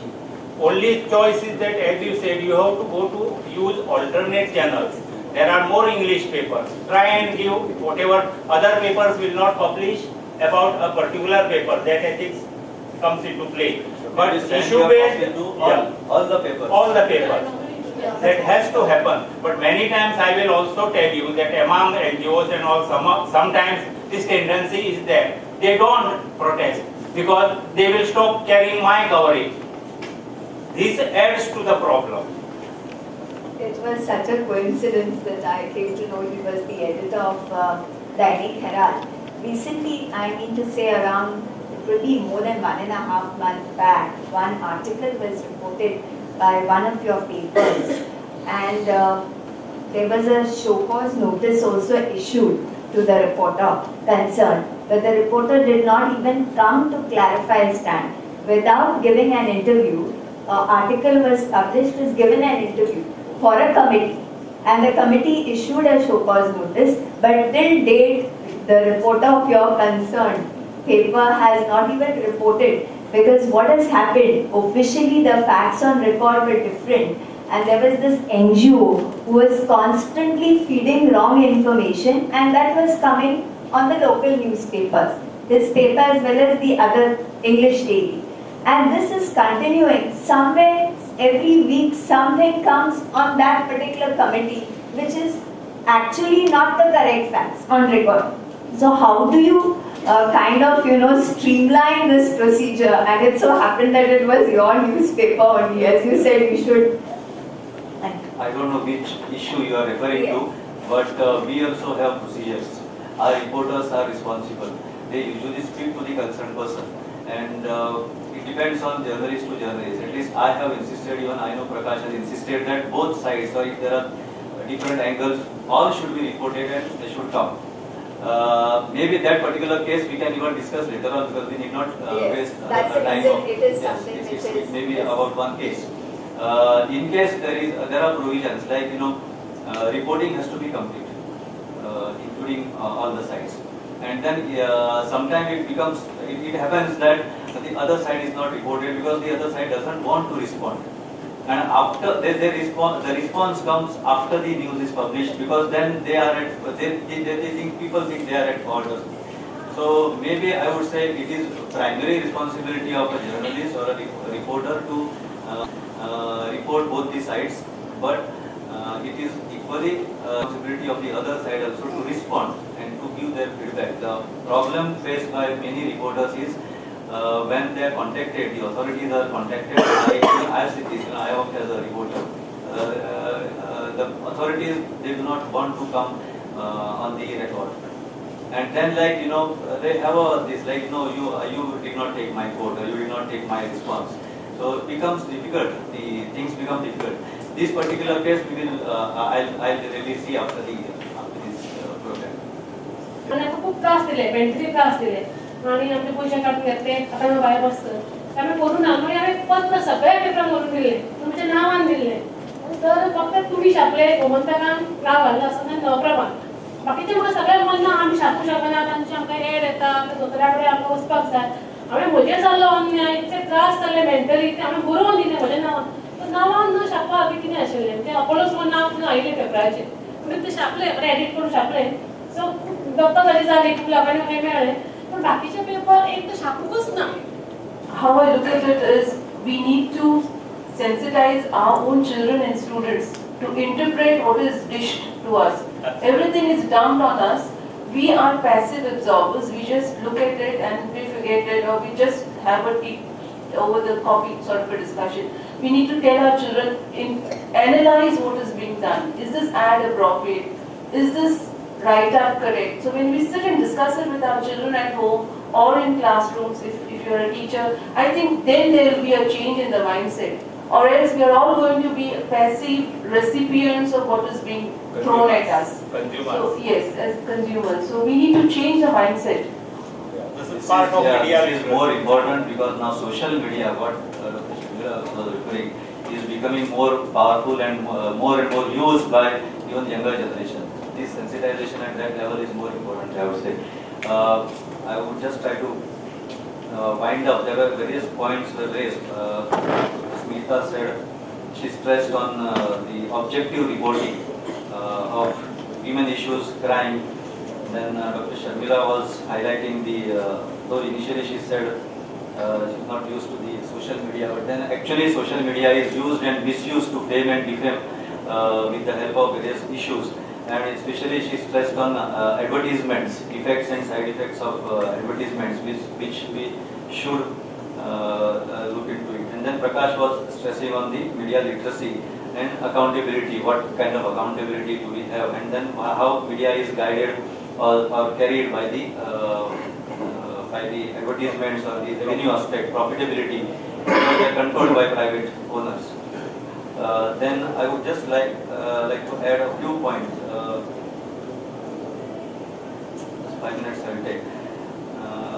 Only choice is that, as you said, you have to go to use alternate channels. There are more English papers. Try and give whatever other papers will not publish about a particular paper. That ethics comes into play. But issue-based, all the papers. All the papers. That has to happen. But many times I will also tell you that among NGOs and all, sometimes this tendency is there. They don't protest. because they will stop carrying my coverage. This adds to the problem. It was such a coincidence that I came to know he was the editor of Dainik Herald. Recently, I mean to say around, it will be more than 1.5 months back, one article was reported by one of your papers, and there was a show cause notice also issued to the reporter concerned, but the reporter did not even come to clarify his stand. Without giving an interview, article was published, was given an interview for a committee, and the committee issued a show cause notice, but till date the reporter of your concerned paper has not even reported, because what has happened, officially the facts on record were different, and there was this NGO who was constantly feeding wrong information, and that was coming on the local newspapers, this paper as well as the other English daily. And this is continuing. Somewhere, every week, something comes on that particular committee, which is actually not the correct facts on record. So how do you kind of, streamline this procedure? And it so happened that it was your newspaper only, as you said, you should. I don't know which issue you are referring to, but we also have procedures. Our reporters are responsible. They usually speak to the concerned person, and it depends on journalist to journalist. At least I have insisted, even I know Prakash has insisted that both sides, or if there are different angles, all should be reported and they should come. Maybe that particular case we can even discuss later on, because we need not waste that's the time. reason it is something yes, which it's is maybe about one case. In case there are provisions like reporting has to be complete, including all the sides, and then sometimes it happens that the other side is not reported because the other side doesn't want to respond, and after the response comes after the news is published, because then they think people think they are at fault. So maybe I would say it is primary responsibility of a journalist or a reporter to report both the sides, but it is equally responsibility of the other side also to respond and to give their feedback. The problem faced by many reporters is when they are contacted, the authorities are contacted. I work as a reporter. The authorities, they do not want to come on the record. And then they have this you did not take my quote, or you did not take my response. So it becomes difficult, the things become difficult. This particular case we will, I'll really see after this program. आणि आता खूप त्रास दिले, mentally त्रास दिले आणि आमचे पैसे काढून घेतले, आता मी बाहेर बसतं आम्ही करून आम्ही पत्र सगळ्या पेपरांवरून दिले, तुमच्या नावान दिले, तर फक्त तुम्ही छापले गोमंतकान नाव घाललं असं नाही नवप्रभात. बाकीचे म्हाका सगळे म्हणना आम्ही छापू शकना, तांचे आमकां एड येता, दुसऱ्या कडेन आमकां वचपाक जाय. हांवें म्हजें जाल्लो अन्याय, इतले त्रास जाल्ले मेंटली, ते हांवें बरोवन दिलें म्हज्या नांवान. नांवान न छापपाक बी कितें आशिल्लें, तें अपोलोच म्हण नांव आयिल्लें पेपराचेर, तुमी तें छापलें, बरें एडिट करून छापलें. सो दत्ता जाली जाली, खूब लोकांनी म्हाका मेळ्ळें, पूण बाकीचे पेपर एक तर छापूकच ना. How I look at it is, we need to sensitize our own children and students to interpret what is dished to us. Everything is dumped on us. We are passive absorbers. We just look at it and we forget it, or we just have a tea over the coffee sort of a discussion. We need to tell our children, analyze what is being done. Is this ad appropriate? Is this write-up correct? So when we sit and discuss it with our children at home or in classrooms, if you're a teacher, I think then there will be a change in the mindset. Or else we are all going to be passive recipients of what is being thrown at us. Consumers. So, yes, as consumers. So we need to change the mindset. This is part of media. This is more important because now social media, what Shubhra was referring, is becoming more powerful and more used by even younger generation. This sensitization at that level is more important, I would say. I would just try to wind up. There were various points were raised. Smita said, she stressed on the objective reporting of women issues, crime. Then Dr. Sharmila was highlighting though initially she said she's not used to the social media, but then actually social media is used and misused to frame and defame with the help of various issues. and especially she stressed on advertisements, effects and side effects of advertisements, which we should look into it. And then Prakash was stressing on the media literacy and accountability. What kind of accountability do we have? And then how media is guided or carried by the advertisements or the revenue aspect, profitability, because they are controlled by private owners. Then I would just like to add a few points. Just 5 minutes I will take.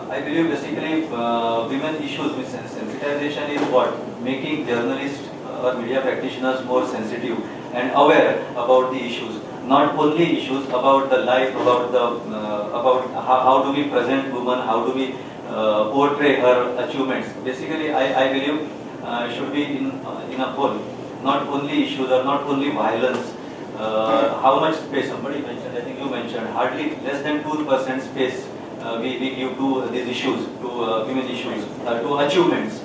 I believe basically women issues with sensitization is what? Making journalists or media practitioners more sensitive and aware about the issues. Not only issues about the life, about how do we present women, how do we portray her achievements. Basically, I believe should be in a whole. Not only issues or not only violence. How much space? Somebody mentioned. I think you mentioned. Hardly less than 2% space we give to these issues, to women issues, to achievements.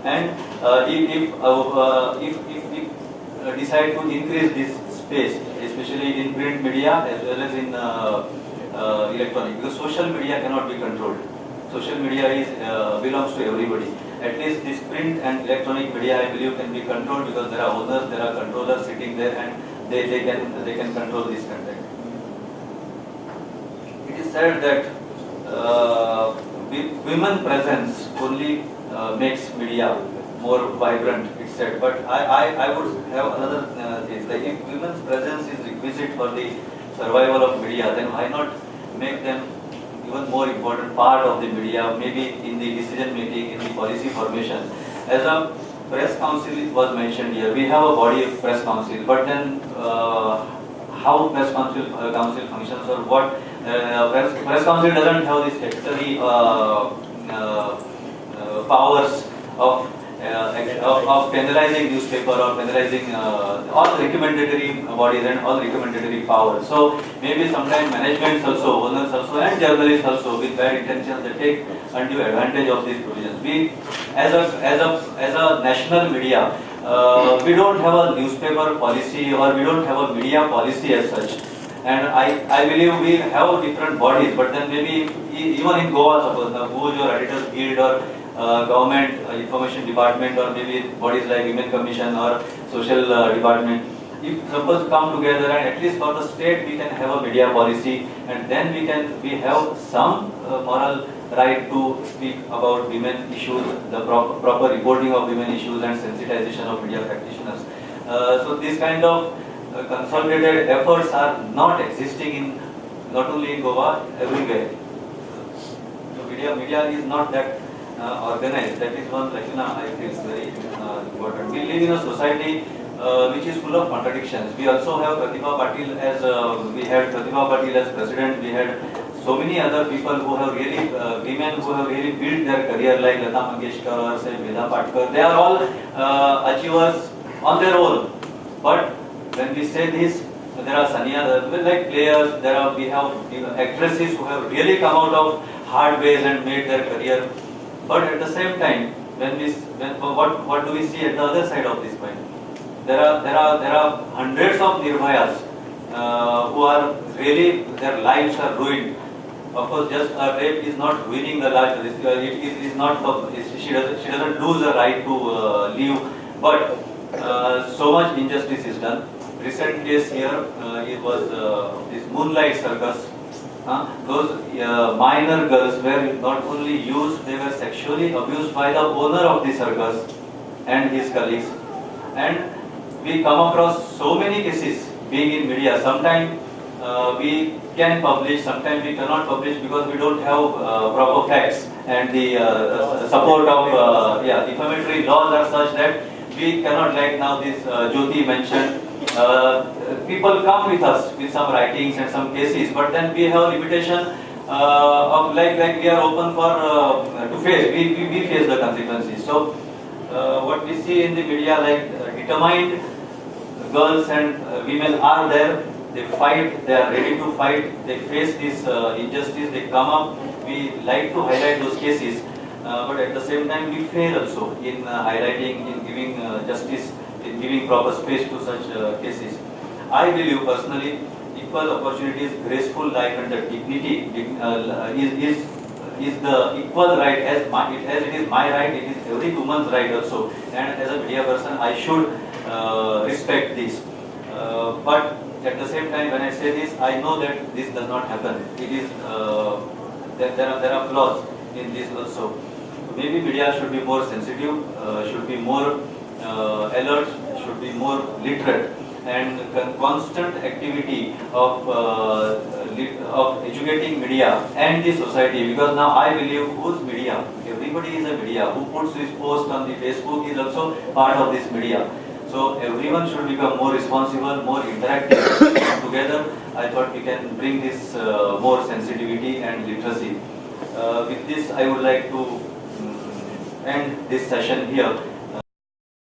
And if we decide to increase this space, especially in print media as well as in electronic, because social media cannot be controlled. Social media belongs to everybody. At least this print and electronic media, I believe, can be controlled because there are owners, there are controllers sitting there, and they can control this content. It is said that women presence only makes media more vibrant, it's said. But I would have another thing, like if women's presence is requisite for the survival of media, then why not make them even more important part of the media, maybe in the decision making, in the policy formation. As a press council was mentioned here, we have a body of press council, but then how press council functions, or what press council doesn't have the statutory powers of penalizing newspaper or penalizing all recommendatory bodies and all recommendatory powers. So maybe sometimes management also, owners also, and journalists also, with bad intentions, they take undue advantage of these provisions. We, as a national media, we don't have a newspaper policy, or we don't have a media policy as such. And I believe we have different bodies, but then maybe even in Goa, suppose the Bhuj or Editors Guild or government information department, or maybe bodies like Women Commission or social department, if suppose come together and at least for the state we can have a media policy, and then we have some moral right to speak about women issues, the proper reporting of women issues and sensitization of media practitioners. So these kind of consolidated efforts are not existing in, not only in Goa, everywhere. So media is not that organized. That is one lacuna I feel is very important. We live in a society which is full of contradictions. We also have Pratibha Patil as we had Pratibha Patil as president. We had so many other people who have really women who have really built their career, like Lata Mangeshkar or say Veda Patkar. They are all achievers on their own. But when we say this, there are Sania, like players. We have actresses who have really come out of hard ways and made their career. But at the same time, what do we see at the other side of this coin? There are hundreds of Nirbhayas who are really, their lives are ruined. Of course, just a rape is not ruining the life. It is not. She doesn't lose the right to live. But so much injustice is done. Recent case here, it was this Moonlight Circus. Those minor girls were not only used, they were sexually abused by the owner of the circus and his colleagues. And we come across so many cases being in media. Sometimes we can publish, sometimes we cannot publish because we don't have proper facts, and the support of defamatory laws are such that we cannot, like now this Jyoti mentioned, people come with us with some writings and some cases, but then we have limitation of like we are open for to face, we face the consequences. So what we see in the media, like determined girls and women are there, they fight, they are ready to fight, they face this injustice, they come up, we like to highlight those cases, but at the same time we fail also in highlighting, in giving justice, in giving proper space to such cases. I believe personally equal opportunities, graceful life, and the dignity is the equal right as it is my right. It is every woman's right also. And as a media person, I should respect this. But at the same time, when I say this, I know that this does not happen. It is there are flaws in this also. Maybe media should be more sensitive, should be more alert, should be more literate, and constant activity of educating media and the society. Because now I believe who's media? Everybody is a media. Who puts this post on the Facebook is also part of this media. So everyone should become more responsible, more interactive. Together, I thought we can bring this more sensitivity and literacy. With this, I would like to end this session here.